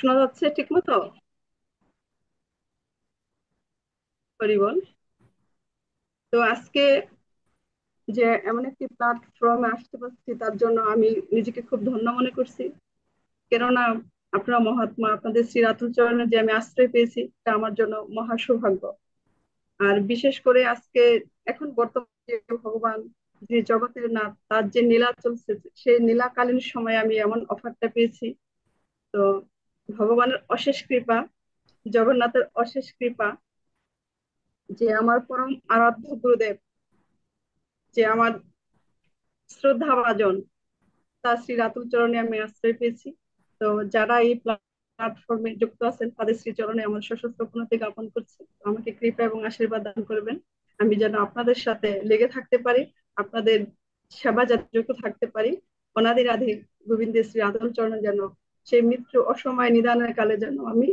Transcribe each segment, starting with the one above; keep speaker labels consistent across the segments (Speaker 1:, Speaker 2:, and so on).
Speaker 1: শোনা যাচ্ছে ঠিক মতো? হরিবল। তো আজকে যে এমন একটি প্ল্যাটফর্মে আসতে পারছি তার জন্য আমি নিজেকে খুব ধন্য মনে করছি। কেননা আপনারা মহাত্মা, আপনাদের শ্রী রাতুল চরণে যে আমি আশ্রয় পেয়েছি এটা আমার জন্য মহা সৌভাগ্য। আর বিশেষ করে আজকে এখন বর্তমানে যে ভগবান, যে জগতের নাথ, তার যে লীলা চলছে, সেই লীলাকালীন সময়ে আমি এমন অফারটা পেয়েছি। তো ভগবানের অশেষ কৃপা, জগন্নাথের অশেষ কৃপা, যে আমার পরম আরাধ্য গুরুদেব, যে আমার শ্রদ্ধা ভাজন, তার শ্রী রাতুল চরণে আমি আশ্রয় পেয়েছি। তো যারা এই প্ল্যাটফর্মে যুক্ত আছেন তাদের শ্রী চরণে আমার সশস্ত্র প্রণতি জ্ঞাপন করছি। তো আমাকে কৃপা এবং আশীর্বাদ দান করবেন, আমি যেন আপনাদের সাথে লেগে থাকতে পারি, আপনাদের সেবা যাতে যুক্ত থাকতে পারি। অনাদি রাধে গোবিন্দের শ্রী রাতুল চরণে যেন সেই মৃত্যু অসময় নিদানের কালে যেন আমি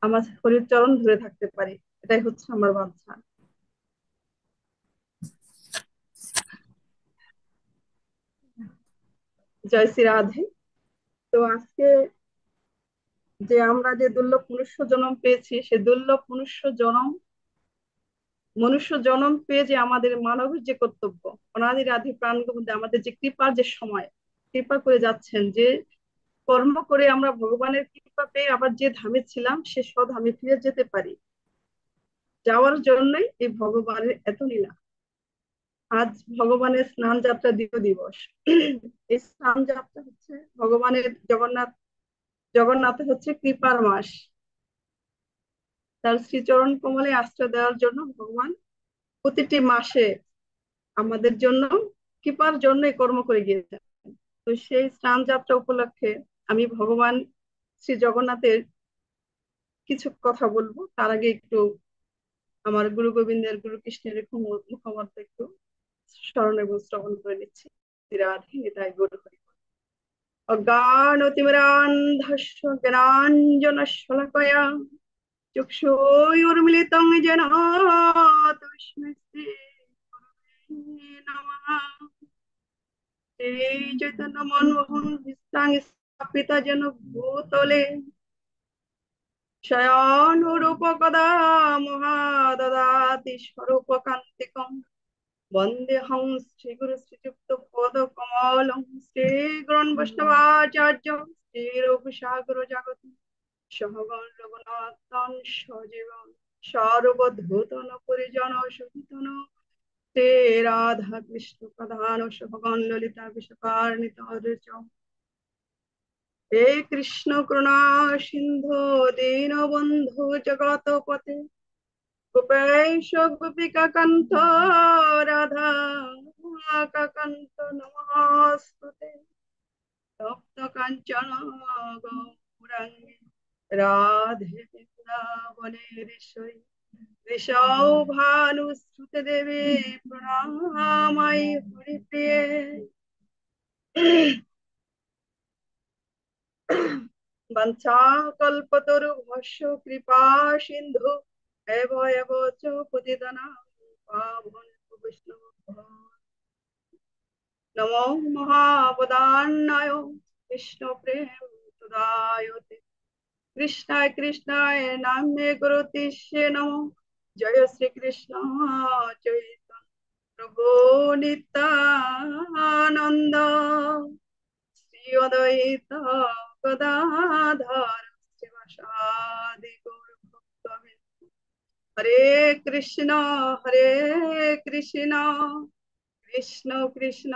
Speaker 1: আমার হরির চরণ ধরে থাকতে পারি, এটাই হচ্ছে আমার বাঞ্ছা। জয় শ্রী রাধে। তো আজকে যে আমরা যে দুর্লভ মনুষ্য জন্ম পেয়েছি, সে দুর্লভ মনুষ্য জন্ম পেয়ে যে আমাদের মানবের যে কর্তব্য, অনাদির আদি প্রাণের মধ্যে আমাদের যে কৃপার যে সময়, কৃপা করে যাচ্ছেন, যে কর্ম করে আমরা ভগবানের কৃপা পেয়ে আবার যে ধামে ছিলাম সে স্বধামে ফিরে যেতে পারি, যাওয়ার জন্যই এই ভগবানের এত লীলা। আজ ভগবানের স্নান যাত্রা দ্বিতীয় দিবস। এই স্নান যাত্রা হচ্ছে ভগবানের জগন্নাথের হচ্ছে কৃপার মাস। তার শ্রীচরণ কমলে আশ্রয় দেওয়ার জন্য ভগবান প্রতিটি মাসে আমাদের জন্য কৃপার জন্য কর্ম করে গিয়েছেন। তো সেই স্নান যাত্রা উপলক্ষে আমি ভগবান শ্রী জগন্নাথের কিছু কথা বলবো, তার আগে একটু আমার গুরু গোবিন্দের, গুরু কৃষ্ণের একটু মুখমন্ত্র একটু স্মরণ এবং শ্রবণ করে নিচ্ছি। রাধে নিতাই গৌর হরি। অজ্ঞানতিমিরান্ধস্য জ্ঞানাঞ্জন শলাকয়া চক্ষুর্মিলিতং যেন তস্मै শ্রীগুরবে নমঃ। এই চৈতন্য মনমোহন বিস্তাং স্থাপিত যেন ভূতলে শয়ন রূপ কদা মহাদদাতি স্বরূপ কান্তিকম বন্দেহং শ্রীগুরু শ্রীযুক্ত পদ কমলং শ্রী গুরুন বৈষ্ণবাচার্য শ্রী রূপ সাগর জগৎ সহগণ রঘুনাথন সজীবন সর্বধূতন পরিজন সহিতন শ্রী রাধা কৃষ্ণ প্রধান সহগণ ললিতা বিশ্বকার্ণিত হে কৃষ্ণ করুণা সিন্ধু দীনবন্ধু জগৎপতে গোপেশ গোপিকা কান্ত রাধা কাকান্ত নমস্তুতে তপ্ত কাঞ্চন গৌরাঙ্গে রাধে বৃন্দাবনেশ্বরী ঋষভানুসুতে দেবী প্রণামাই হরিপ্রিয়ে। वंशाकल्पतरुभ्यश्च कृपा सिन्धु एव एव च पतितानां पावनेभ्यो वैष्णवेभ्यो नमो महावदान्याय कृष्णप्रेमप्रदायते कृष्णाय कृष्णाय नाम्ने करोतिष्ये नमो जय श्री कृष्ण चैतन्य प्रभु नित्यानन्द श्री अद्वैत गदाधर शिवासादि गौरभक्तवृन्द। हरे कृष्ण कृष्ण कृष्ण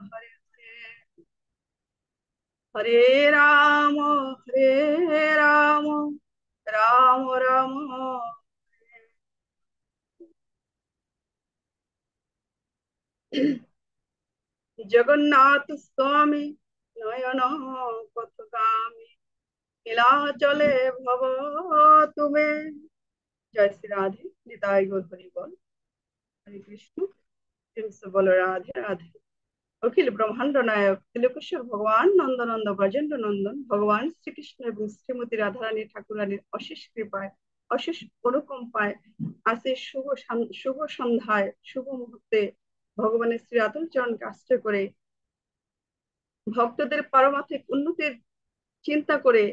Speaker 1: हरे हरे, हरे राम राम राम जगन्नाथ स्वामी नयन पथगामी নীলাচলে ভব তুমি। জয় শ্রী রাধে নিতাই গৌর হরি বল। হরে কৃষ্ণ। কৃষ্ণ বল রাধে রাধে। অখিল ব্রহ্মাণ্ড নায়ক তিলকেশ্বর ভগবান নন্দনন্দ ব্রজেন্দ্র নন্দন ভগবান শ্রীকৃষ্ণ এবং শ্রীমতী রাধারানী ঠাকুরানীর অশেষ কৃপায়, অশেষ অনুকম্পায় আজকে শুভ সন্ধ্যায়, শুভ মুহূর্তে ভগবানের শ্রী রাতুল চরণকে আশ্রয় করে ভক্তদের পারমার্থিক উন্নতির চিন্তা করে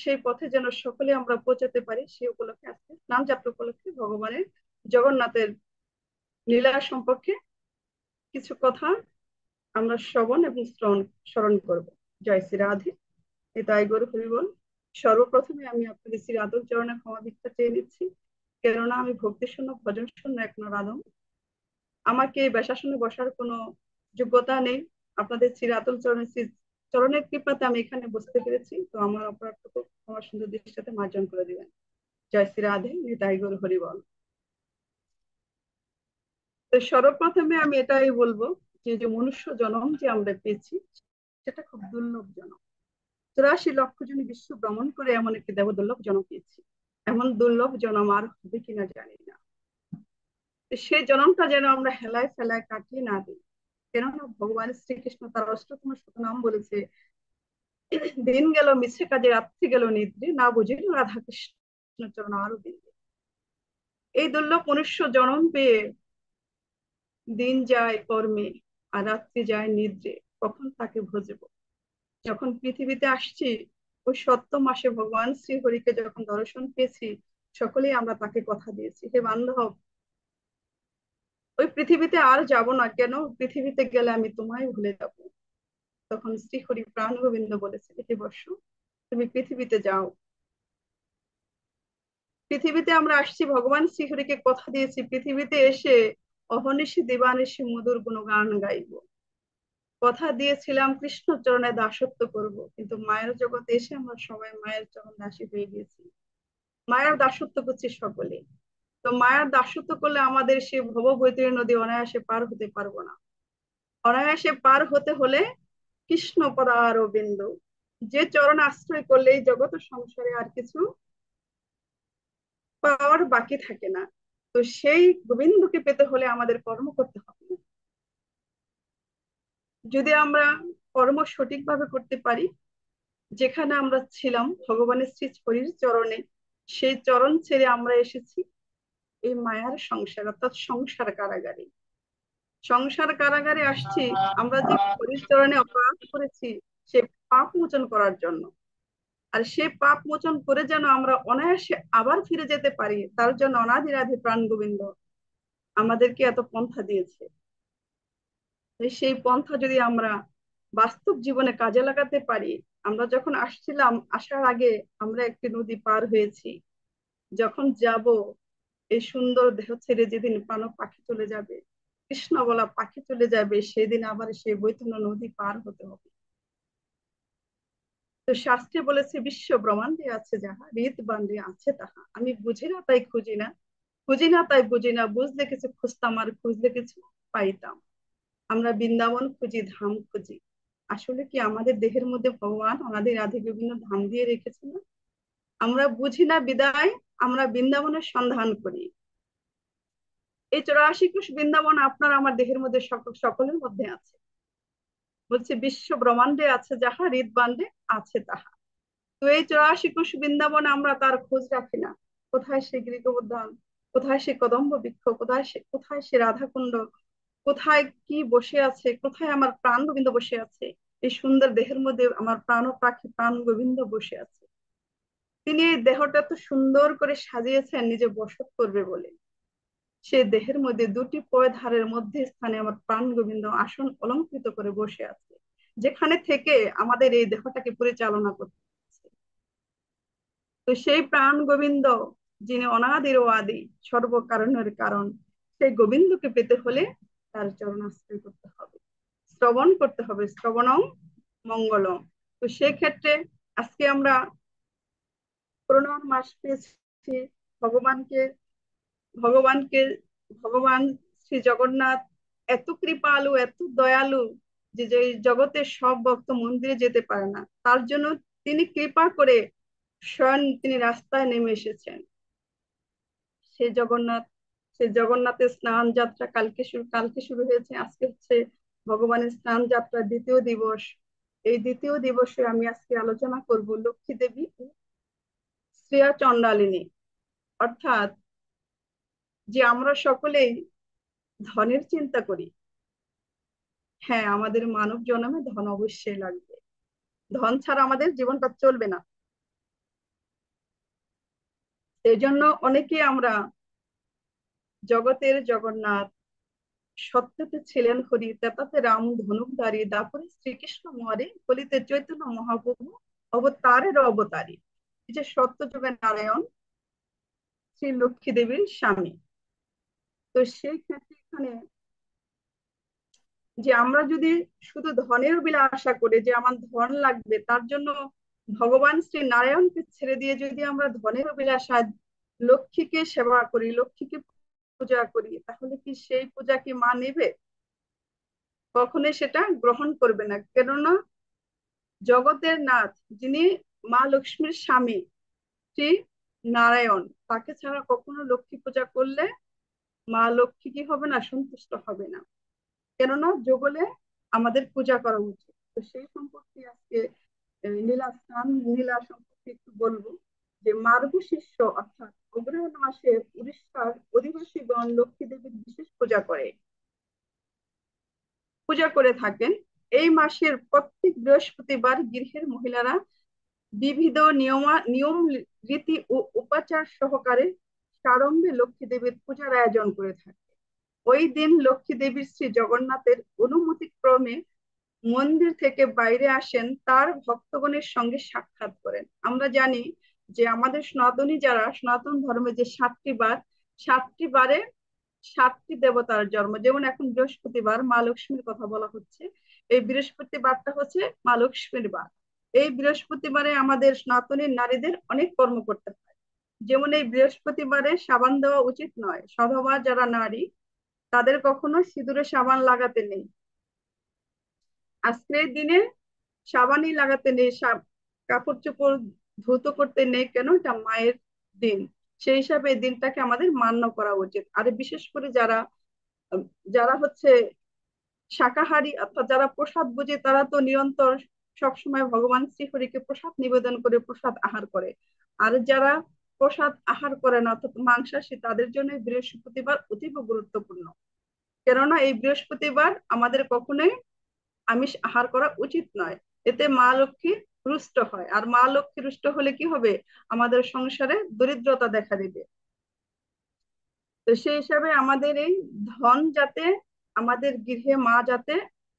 Speaker 1: সেই পথে যেন সকলে আমরা পৌঁছাতে পারি, সেই উপলক্ষে আজকে স্নান যাত্রা উপলক্ষে ভগবানের জগন্নাথের লীলা সম্পর্কে কিছু কথা আমরা শ্রবণ এবং স্মরণ করব। জয় শ্রী রাধে, নিতাই গৌর হরিবল। সর্বপ্রথমে আমি আপনাদের শ্রী রাধব চরণে ক্ষমা ভিক্ষা চেয়ে নিচ্ছি, কেননা আমি ভক্তি শূন্য ভজন শূন্য এক রাধম। আমাকে এই বেশাসনে বসার কোনো যোগ্যতা নেই। আপনাদের শ্রী রাতুল চরণের কৃপাতে আমি এখানে বসতে পেরেছি, তো আমার অপরাধটুকু আমার সুন্দর দৃষ্টির সাথে মার্জন করে দিবেন। জয় শ্রী রাধে, নিতাই গৌর হরিবল। তো সর্বপ্রথমে আমি এটাই বলবো যে যে মনুষ্য জন্ম যে আমরা পেয়েছি সেটা খুব দুর্লভ জন্ম। 84 লক্ষ জন বিশ্ব ভ্রমণ করে এমন একটি দেবদুর্লভ জন্ম পেয়েছি। এমন দুর্লভ জন্ম আর হবে কিনা জানি না। সেই জন্মটা যেন আমরা হেলায় ফেলায় কাটিয়ে না দিই, কেননা ভগবান শ্রীকৃষ্ণ তার অষ্টতম নাম বলেছে, দিন গেল মিছে কাজে রাত্রি গেল নিদ্রে, না বুঝিল রাধা কৃষ্ণ চরণ আরো বিন্দে। এই দুর্লভ মনুষ্য জন্ম পেয়ে দিন যায় কর্মে আর রাত্রি যায় নিদ্রে, কখন তাকে ভজব। যখন পৃথিবীতে আসছি ওই সত্য মাসে ভগবান শ্রীহরিকে যখন দর্শন পেয়েছি, সকলেই আমরা তাকে কথা দিয়েছি, হে বান্ধব ওই পৃথিবীতে আর যাব না, কেন পৃথিবীতে গেলে আমি তোমায় ভুলে যাব। তখন শ্রীহরি প্রাণ গোবিন্দ বলেছে, হে বর্ষ তুমি পৃথিবীতে যাও। পৃথিবীতে আমরা আসছি, ভগবান শ্রীহরিকে কথা দিয়েছি, পৃথিবীতে এসে অহর্নিশি দিবানিশি মধুর গুণগান গাইব। কথা দিয়েছিলাম কৃষ্ণ চরণে দাসত্ব করব, কিন্তু মায়ের জগতে এসে আমরা সবাই মায়ের চরণ দাসী হয়ে গেছি, মায়ের দাসত্ব করছি সকলে। তো মায়ের দাসত্ব করলে আমাদের সে ভব বৈতরী নদী অনায়াসে পার হতে পারবো না। অনায়াসে পার হতে হলে কৃষ্ণ পদার বিন্দু, যে চরণ আশ্রয় করলে এই জগৎ সংসারে আর কিছু পাওয়ার বাকি থাকে না। তো সেই গোবিন্দকে পেতে হলে আমাদের কর্ম করতে হবে। যদি আমরা কর্ম সঠিকভাবে করতে পারি, যেখানে আমরা ছিলাম ভগবানের শ্রী হরির চরণে, সেই চরণ ছেড়ে আমরা এসেছি এই মায়ার সংসার অর্থাৎ সংসার কারাগারে। সংসার কারাগারে আসছি আমরা যে হরির চরণে অপরাধ করেছি সে পাপ মোচন করার জন্য। আর সে পাপ মোচন করে যেন আমরা অনায়াসে আবার ফিরে যেতে পারি, তার জন্য অনাদিরাধি প্রাণ গোবিন্দ আমাদেরকে এত পন্থা দিয়েছে। সেই পন্থা যদি আমরা বাস্তব জীবনে কাজে লাগাতে পারি, আমরা যখন আসছিলাম আসার আগে আমরা একটি নদী পার হয়েছি, যখন যাব এই সুন্দর দেহ ছেড়ে যেদিন প্রাণ পাখি চলে যাবে, কৃষ্ণ বলা পাখি চলে যাবে, সেদিন আবার সেই বৈতরণ্য নদী পার হতে হবে। তো শাস্ত্রে বলেছে, বিশ্ব ব্রহ্মাণ্ডে আছে যাহা, হৃদ বান্ডে আছে তাহা, আমি বুঝি না তাই খুঁজি না, খুঁজি না তাই বুঝি না, বুঝলে কিছু খুঁজতাম আর খুঁজলে কিছু পাইতাম। আমরা বৃন্দাবন খুঁজি, ধাম খুঁজি, আসলে কি আমাদের দেহের মধ্যে ভগবান আমাদের রাধে বিভিন্ন ধাম দিয়ে রেখেছে না? আমরা বুঝি না বিদায় আমরা বৃন্দাবনের সন্ধান করি। এই 84 কোষ বৃন্দাবন আপনার আমার দেহের মধ্যে সকলের মধ্যে আছে। বলছে বিশ্ব ব্রহ্মাণ্ডে আছে যাহা, হৃদ বান্ডে আছে তাহা। তো এই 84 কোষ বৃন্দাবন আমরা তার খোঁজ রাখি না। কোথায় সে গিরিগোবর্ধন, কোথায় সে কদম্ব বৃক্ষ, কোথায় সে রাধাকুণ্ড, কোথায় কি বসে আছে, কোথায় আমার প্রাণ গোবিন্দ বসে আছে। এই সুন্দর দেহের মধ্যে আমার প্রাণ পাখি প্রাণ গোবিন্দ বসে আছে। তিনি এই দেহটা তো সুন্দর করে সাজিয়েছেন নিজে বসত করবে বলে। সে দেহের মধ্যে দুটি পয়ধারের মধ্যে স্থানে আমার প্রাণ গোবিন্দ আসন অলঙ্কৃত করে বসে আছে, যেখানে থেকে আমাদের এই দেহটাকে পরিচালনা করছে। তো সেই প্রাণ গোবিন্দ যিনি অনাদির ও আদি, সর্বকারণের কারণ, সেই গোবিন্দকে পেতে হলে তার চরণ আশ্রয় করতে হবে, শ্রবণ করতে হবে, শ্রবণম মঙ্গলম। তো সেই ক্ষেত্রে আজকে আমরা করোনার মাস পেয়েছি। ভগবানকে ভগবানকে ভগবান শ্রী জগন্নাথ এত কৃপালু এত দয়ালু যে যে জগতের সব ভক্ত মন্দিরে যেতে পারে না, তার জন্য তিনি কৃপা করে স্বয়ং তিনি রাস্তায় নেমে এসেছেন। সে জগন্নাথ সে জগন্নাথের স্নান যাত্রা কালকে শুরু হয়েছে, আজকে হচ্ছে ভগবানের স্নান যাত্রার দ্বিতীয় দিবস। এই দ্বিতীয় দিবসে আমি আজকে আলোচনা করব লক্ষ্মী দেবী ও শ্রেয়া চণ্ডালিনী। অর্থাৎ যে আমরা সকলেই ধনের চিন্তা করি, হ্যাঁ আমাদের মানব জন্মে ধন অবশ্যই লাগবে, ধন ছাড়া আমাদের জীবনটা চলবে না। এই জন্য অনেকেই আমরা জগতের জগন্নাথ, সত্যতে ছিলেন হরি, তেতাতে রাম ধনুকধারী, দাপরে শ্রীকৃষ্ণ মরে, কলিতে চৈতন্য মহাপ্রভু, অবতারের অবতারী। এই যে সত্য যুগের নারায়ণ শ্রী লক্ষ্মী দেবীর স্বামী। তো সেই ক্ষেত্রে এখানে যে আমরা যদি শুধু ধনের বিলাসা করে যে আমার ধন লাগবে তার জন্য ভগবান শ্রী নারায়ণকে ছেড়ে দিয়ে যদি আমরা ধনের বিলাসা লক্ষ্মীকে সেবা করি, লক্ষ্মীকে পূজা করি, তাহলে কি সেই পূজা কি মা নেবে? কখনোই সেটা গ্রহণ করবে না। কেননা জগতের নাথ যিনি মা লক্ষ্মীর স্বামী শ্রী নারায়ণ, তাকে ছাড়া কখনো লক্ষ্মী পূজা করলে মা লক্ষ্মী কি হবে না? সন্তুষ্ট হবে না। কেননা যুগলে আমাদের পূজা করা উচিত। তো সেই সম্পর্কে আজকে লীলা স্নান লীলা সম্পর্কে একটু বলবো। যে মার্গশীর্ষ অর্থাৎ অগ্রহায়ণ মাসে উড়িষ্যার অধিবাসীগণ লক্ষ্মী দেবীর বিশেষ পূজা করে থাকেন। এই মাসের প্রত্যেক বৃহস্পতিবার গৃহের মহিলারা বিবিধ নিয়ম রীতি ও উপাচার সহকারে সাড়ম্বরে লক্ষ্মী দেবীর পূজার আয়োজন করে থাকে। ওই দিন লক্ষ্মী দেবীর শ্রী জগন্নাথের অনুমতি ক্রমে মন্দির থেকে বাইরে আসেন, তার ভক্তগণের সঙ্গে সাক্ষাৎ করেন। আমরা জানি যে আমাদের সনাতনী যারা সনাতন ধর্মে যে 7টি বার, 7টি বারে 7টি দেবতার জন্ম। যেমন এখন বৃহস্পতিবার মা লক্ষ্মীর কথা বলা হচ্ছে, এই বৃহস্পতিবারটা হচ্ছে মা লক্ষ্মীর বার। এই বৃহস্পতিবারে আমাদের সনাতনী নারীদের অনেক কর্ম করতে হয়। যেমন এই বৃহস্পতিবারে সাবান দেওয়া উচিত নয়। সধবা যারা নারী তাদের কখনো সিঁদুরে সাবান লাগাতে নেই। আজকের দিনে সাবানই লাগাতে নেই, কাপড় চোপড় ধৌত করতে নেই। কেন? এটা মায়ের দিন। সেই হিসাবে এই দিনটাকে আমাদের মান্য করা উচিত। আর বিশেষ করে যারা যারা হচ্ছে শাকাহারী অর্থাৎ যারা প্রসাদ বুঝে, তারা তো নিরন্তর সবসময় ভগবান শ্রীহরিকে প্রসাদ নিবেদন করে প্রসাদ আহার করে। আর যারা প্রসাদ আহার করে না অর্থাৎ মাংসাশী, তাদের জন্য বৃহস্পতিবার অতীব গুরুত্বপূর্ণ। কেননা এই বৃহস্পতিবার আমাদের কখনোই আমিষ আহার করা উচিত নয়। এতে মা লক্ষ্মী রুষ্ট হয়, আর মা লক্ষ্মী রুষ্ট হলে কি হবে? আমাদের সংসারে দরিদ্রতা দেখা দিবে। তো সেই হিসাবে আমাদের এই ধন যাতে আমাদের গৃহে মা যাতে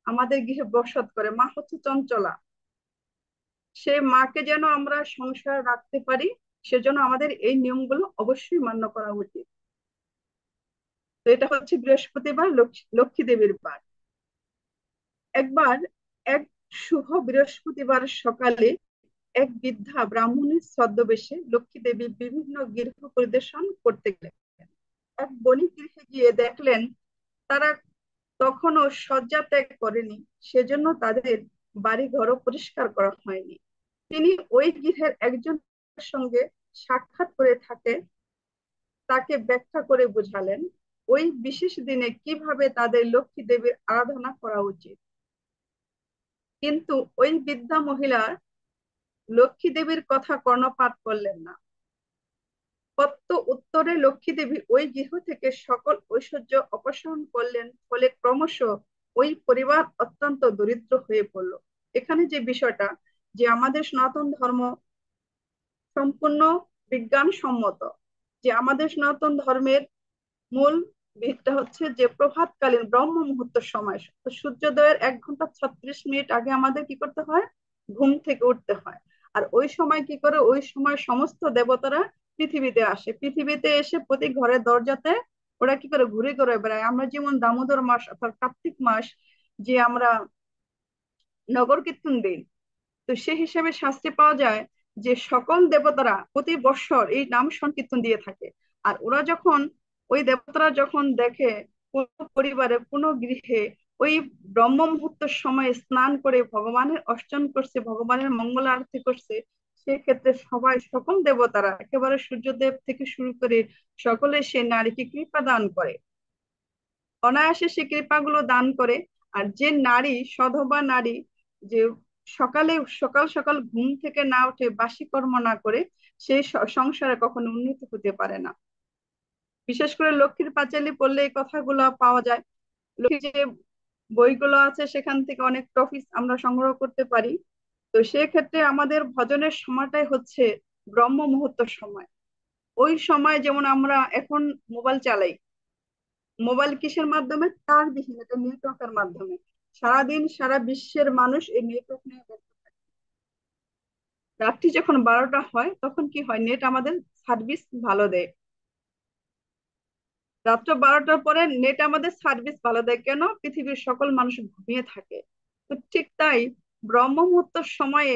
Speaker 1: আমাদের গৃহে বসত করে। মা হচ্ছে চঞ্চলা, সেই মাকে যেন আমরা সংসার রাখতে পারি, সেজন্য আমাদের এই নিয়মগুলো অবশ্যই মান্য করা উচিত। তো এটা হচ্ছে বৃহস্পতিবার, লক্ষ্মী দেবীর বার। একবার এক শুভ বৃহস্পতিবার সকালে এক বৃদ্ধা ব্রাহ্মণীর ছদ্মবেশে লক্ষ্মী দেবী বিভিন্ন গৃহ পরিদর্শন করতে গেলেন। এক বণিক গৃহে গিয়ে দেখলেন তারা তখনও শয্যা ত্যাগ করেনি, সেজন্য তাদের বাড়ি ঘরও পরিষ্কার করা হয়নি। তিনি ওই গৃহের একজনের সঙ্গে সাক্ষাৎ করে তাকে ব্যাখ্যা করে বুঝালেন ওই বিশেষ দিনে কিভাবে তাদের লক্ষ্মী দেবীর আরাধনা করা উচিত। কিন্তু ওই বৃদ্ধা মহিলা লক্ষ্মী দেবীর কথা কর্ণপাত করলেন না। উত্তরে লক্ষ্মী দেবী ওই গৃহ থেকে সকল ঐশ্বর্য অপসারণ করলেন, ফলে ক্রমশ ওই পরিবার অত্যন্ত দরিদ্র হয়ে পড়ল। এখানে যে বিষয়টা, যে আমাদের সনাতন ধর্ম সম্পূর্ণ বিজ্ঞানসম্মত, যে আমাদের সনাতন ধর্মের মূল ভিতটা হচ্ছে যে প্রভাতকালীন ব্রহ্ম মুহূর্তের সময় সূর্যোদয়ের 1 ঘন্টা 36 মিনিট আগে আমাদের কি করতে হয়? ঘুম থেকে উঠতে হয়। আর ওই সময় কি করে? ওই সময় সমস্ত দেবতারা পৃথিবীতে আসে। পৃথিবীতে এসে প্রতি ঘরের দরজাতে ওরা কি করে? ঘুরে ঘুরে বেড়ায়। আমরা যেমন দামোদর মাস অর্থাৎ কার্তিক মাস যে আমরা নগর কীর্তন দিই, তো সেই হিসেবে শাস্ত্রে পাওয়া যায় যে সকল দেবতারা প্রতি বৎসর এই নাম সংকীর্তন দিয়ে থাকে। আর ওরা যখন ওই দেবতারা যখন দেখে কোন পরিবারে কোন গৃহে ওই ব্রহ্ম মুহূর্তের সময় স্নান করে ভগবানের অর্চন করছে, ভগবানের মঙ্গল আরতি করছে, সেক্ষেত্রে সবাই সকল দেবতারা একেবারে সূর্যদেব থেকে শুরু করে সকলে সে নারীকে কৃপা দান করে, অনায়াসে সে কৃপাগুলো দান করে। আর যে নারী সধবা নারী, যে সকালে সকাল সকাল ঘুম থেকে না উঠে বাসি কর্ম না করে, সেই সংসারে কখনো উন্নতি হতে পারে না। বিশেষ করে লক্ষ্মীর পাঁচালী পড়লে এই কথাগুলো পাওয়া যায়। লক্ষ্মীর যে বইগুলো আছে সেখান থেকে অনেক টপিক আমরা সংগ্রহ করতে পারি। তো সেক্ষেত্রে আমাদের ভজনের সময়টাই হচ্ছে ব্রহ্ম মুহূর্তের সময়। ওই সময় যেমন আমরা এখন মোবাইল চালাই, মোবাইল কিসের মাধ্যমে? তারবিহীন, এটা নেটওয়ার্কের মাধ্যমে। সারাদিন সারা বিশ্বের মানুষ এই নেটওয়ার্ক নিয়ে ব্যস্ত থাকে। রাত্রি যখন 12টা হয় তখন কি হয়, নেট আমাদের সার্ভিস ভালো দেয়। রাত্র 12টার পরে নেট আমাদের সার্ভিস ভালো দেয় কেন? পৃথিবীর সকল মানুষ ঘুমিয়ে থাকে। তো ঠিক তাই, ব্রহ্ম মুহূর্তের সময়ে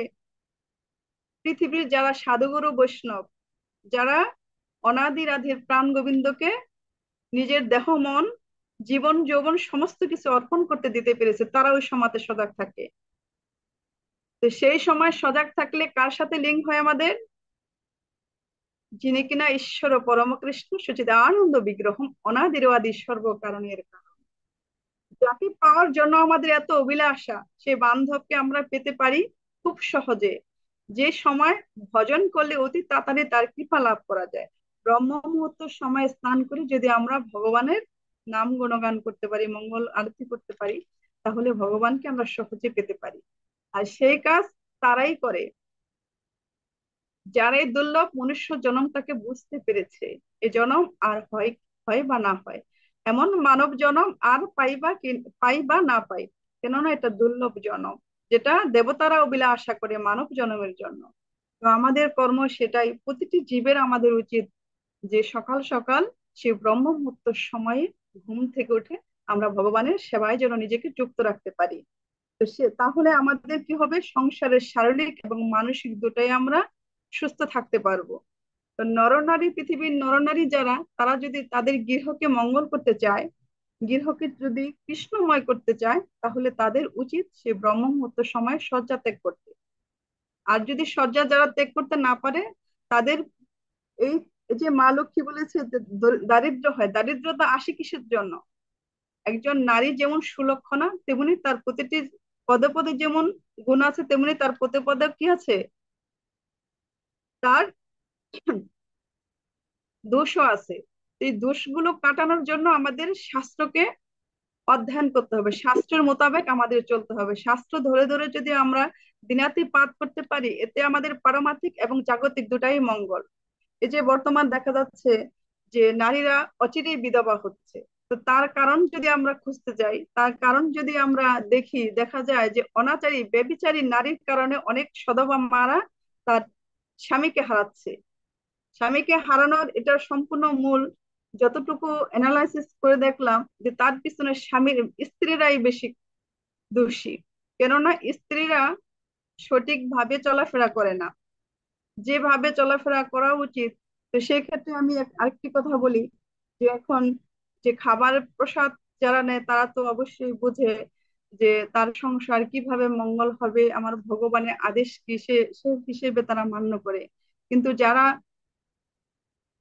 Speaker 1: পৃথিবীর যারা সাধুগুরু বৈষ্ণব, যারা অনাদিরাধির প্রাণ গোবিন্দকে নিজের দেহ মন জীবন যৌবন সমস্ত কিছু অর্পণ করতে দিতে পেরেছে, তারা ওই সময়তে সজাগ থাকে। তো সেই সময় সজাগ থাকলে কার সাথে লিঙ্ক হয় আমাদের? যিনি কিনা ঈশ্বর ও পরম কৃষ্ণ সচিদানন্দ বিগ্রহম অনাদিরবাদী সর্বকারণের কারণ, যাকে পাওয়ার জন্য আমাদের এত অভিলাষা, সেই বান্ধবকে আমরা পেতে পারি খুব সহজে। যে সময় ভজন করলে অতি তাড়াতাড়ি তার কৃপা লাভ করা যায়। ব্রহ্ম মুহূর্ত সময় স্নান করে যদি আমরা ভগবানের নাম গুণগান করতে পারি, মঙ্গল আরতি করতে পারি, তাহলে ভগবানকে আমরা সহজে পেতে পারি। আর সেই কাজ তারাই করে যারা এই দুর্লভ মনুষ্য জন্মটাকে বুঝতে পেরেছে। এ জন্ম আর হয়, হয় বা না হয়, এমন মানব জন্ম আর পাই বা না পাই, কেননা এটা দুর্লভ জন্ম, যেটা দেবতারা অভিলাষ আশা করে মানব জন্মের জন্য। তো আমাদের কর্ম সেটাই, প্রতিটি জীবের আমাদের উচিত যে সকাল সকাল সে ব্রহ্ম মুহূর্তের সময়ে ঘুম থেকে উঠে আমরা ভগবানের সেবায় যেন নিজেকে যুক্ত রাখতে পারি। তো সে তাহলে আমাদের কি হবে, সংসারের শারীরিক এবং মানসিক দুটাই আমরা সুস্থ থাকতে পারবো। তো নরনারী, পৃথিবীর নরনারী যারা, তারা যদি তাদের গৃহকে মঙ্গল করতে চায়, গৃহকে যদি কৃষ্ণময় করতে চায়, তাহলে তাদের উচিত সে ব্রহ্ম মুহূর্ত সময় শয্যা ত্যাগ করতে। আর যদি শয্যা যারা ত্যাগ করতে না পারে, তাদের এই যে মা লক্ষ্মী বলেছে যে দারিদ্র হয়, দারিদ্রতা আসে কিসের জন্য? একজন নারী যেমন সুলক্ষণা, তেমনি তার প্রতিটি পদে পদে যেমন গুণ আছে, তেমনি তার পদে পদে কি আছে, তার দোষও আছে। এই দোষগুলো কাটানোর জন্য আমাদের শাস্ত্রকে অধ্যয়ন করতে হবে, শাস্ত্রের মোতাবেক আমাদের চলতে হবে। শাস্ত্র ধরে ধরে যদি আমরা দিনাতি পাঠ করতে পারি, এতে আমাদের পারমার্থিক এবং জাগতিক দুটাই মঙ্গল। এই যে বর্তমান দেখা যাচ্ছে যে নারীরা অচিরেই বিধবা হচ্ছে, তো তার কারণ যদি আমরা খুঁজতে যাই, তার কারণ যদি আমরা দেখি, দেখা যায় যে অনাচারী বেবিচারী নারীর কারণে অনেক সধবা মারা তার স্বামীকে হারাচ্ছে। স্বামীকে হারানোর এটার সম্পূর্ণ মূল, যতটুকু অ্যানালাইসিস করে দেখলাম, যে তার পিছনে স্বামীর, স্ত্রীরাই বেশি দোষী। কেননা স্ত্রীরা সঠিকভাবে চলাফেরা করে না, যেভাবে চলাফেরা করা উচিত। তো সেই ক্ষেত্রে আমি আরেকটি কথা বলি, যে এখন যে খাবার প্রসাদ যারা নেয়, তারা তো অবশ্যই বুঝে যে তার সংসার কিভাবে মঙ্গল হবে, আমার ভগবানের আদেশ কি, সে হিসেবে তারা মান্য করে। কিন্তু যারা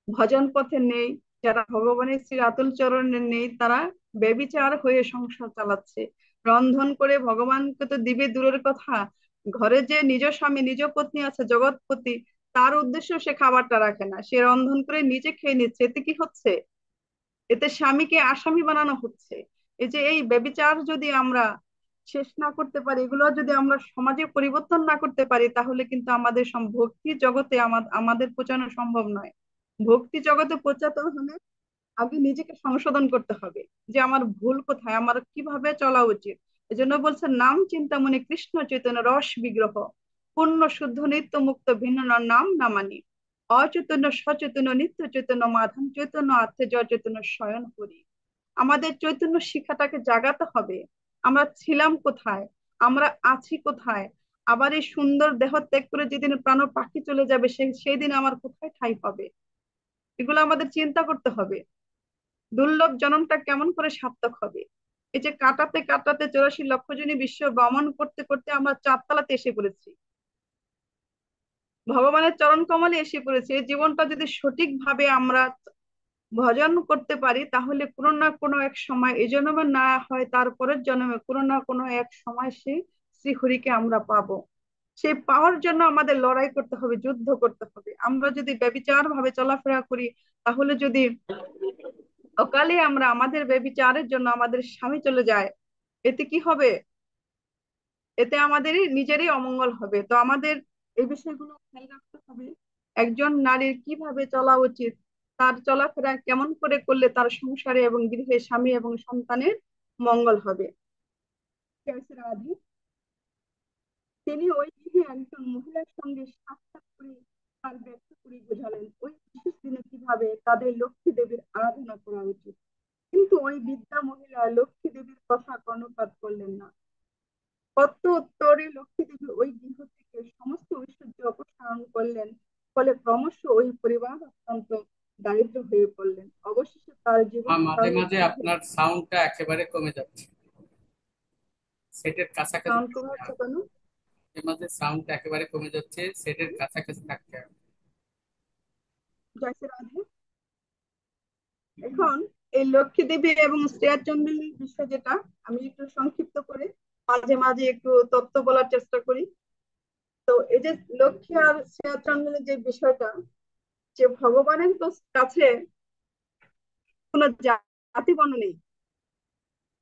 Speaker 1: ভজন পথে নেই, যারা ভগবানের শ্রী আতুল চরণে নেই, তারা বেবিচার হয়ে সংসার চালাচ্ছে। রন্ধন করে ভগবানকে তো দিবে দূরের কথা, ঘরে যে নিজ স্বামী নিজ পত্নী আছে জগৎপতি, তার উদ্দেশ্য সে খাবারটা রাখে না, সে রন্ধন করে নিজে খেয়ে নিচ্ছে। এতে কি হচ্ছে? এতে স্বামীকে আসামি বানানো হচ্ছে। এই যে এই বেবিচার যদি আমরা শেষ না করতে পারি, এগুলো যদি আমরা সমাজে পরিবর্তন না করতে পারি, তাহলে কিন্তু আমাদের ভক্তি জগতে আমাদের পৌঁছানো সম্ভব নয়। ভক্তি জগতে পৌঁছাতে হলে আগে নিজেকে সংশোধন করতে হবে, যে আমার ভুল কোথায়, আমার কিভাবে চলা উচিত। এজন্য বলছে নাম চিন্তামণি কৃষ্ণ চৈতন্য রস বিগ্রহ, পূর্ণ শুদ্ধ নিত্য মুক্ত ভিন্ন নাম নামানি, অচৈতন্য সচৈতন্য নিত্য চৈতন্য মাধান চৈতন্য আত্মে জয় চৈতন্য শয়ন করি। আমাদের চৈতন্য শিক্ষাটাকে জাগাতে হবে। আমরা ছিলাম কোথায়, আমরা আছি কোথায়, আবার এই সুন্দর দেহ ত্যাগ করে যেদিন প্রাণ পাখি চলে যাবে, সেই দিন আমার কোথায় ঠাঁই হবে, এগুলো আমাদের চিন্তা করতে হবে। দুর্লভ জনমটা কেমন করে সার্থক হবে? এই যে কাটাতে কাটাতে 84 লক্ষ জনী বিশ্ব ভ্রমণ করতে করতে আমরা 4 তলাতে এসে পড়েছি, ভগবানের চরণ কমলে এসে পড়েছি। এই জীবনটা যদি সঠিকভাবে আমরা ভজন করতে পারি, তাহলে কোনো না কোনো এক সময়, এই জন্মে না হয় তারপরের জন্মে, কোনো না কোনো এক সময় সেই শ্রীহরিকে আমরা পাবো। সেই পাওয়ার জন্য আমাদের লড়াই করতে হবে, যুদ্ধ করতে হবে। আমরা যদি ব্যভিচার ভাবে চলাফেরা করি, তাহলে যদি অকালে আমরা আমাদের ব্যভিচারের জন্য আমাদের স্বামী চলে যায়, এতে কি হবে? এতে আমাদেরই নিজেরই অমঙ্গল হবে। তো আমাদের এই বিষয়গুলো খেয়াল রাখতে হবে। একজন নারীর কিভাবে চলা উচিত, তার চলাফেরা কেমন করে করলে তার সংসারে এবং গৃহে স্বামী এবং সন্তানের মঙ্গল হবে। তিনি ওই দিনে একজন মহিলার সঙ্গে সাক্ষাৎ করে তার ব্যক্ত করে বোঝালেন ওই বিশেষ দিনে কিভাবে তাদের লক্ষ্মী দেবীর আরাধনা করা উচিত। কিন্তু ওই বিদ্যা মহিলা লক্ষ্মী দেবীর কথা কর্ণপাত করলেন না। উত্তরে লক্ষ্মী দেবী ওই গৃহ থেকে সমস্ত ঐশ্বর্য অপসারণ করলেন। ফলে ক্রমশ ওই পরিবার অত্যন্ত দারিদ্র হয়ে পড়লেন। অবশেষে তার জীবন
Speaker 2: মাঝে
Speaker 1: কালের
Speaker 2: মাঝে
Speaker 1: মধ্যে।
Speaker 2: আপনার সাউন্ডটা একেবারে কমে যাচ্ছে, সেটের কাছাকাছি
Speaker 1: সাউন্ড কমে
Speaker 2: থাকতে
Speaker 1: হচ্ছে
Speaker 2: হবে।
Speaker 1: কেন?
Speaker 2: মাঝে মাঝে সাউন্ডটা একেবারে কমে যাচ্ছে, সেটের কাছাকাছি থাকতে হবে।
Speaker 1: জয় শ্রী রাধে। এখন এই লক্ষ্মী দেবী এবং শ্রেয়া চন্দ্রের বিষয় যেটা, আমি একটু সংক্ষিপ্ত করে মাঝে মাঝে একটু তথ্য বলার চেষ্টা করি। তো এই যে লক্ষ্মী আর শ্রেয়া চন্দ্রের যে বিষয়টা, যে ভগবানের তো কাছে কোনো জাতি বর্ণ নেই।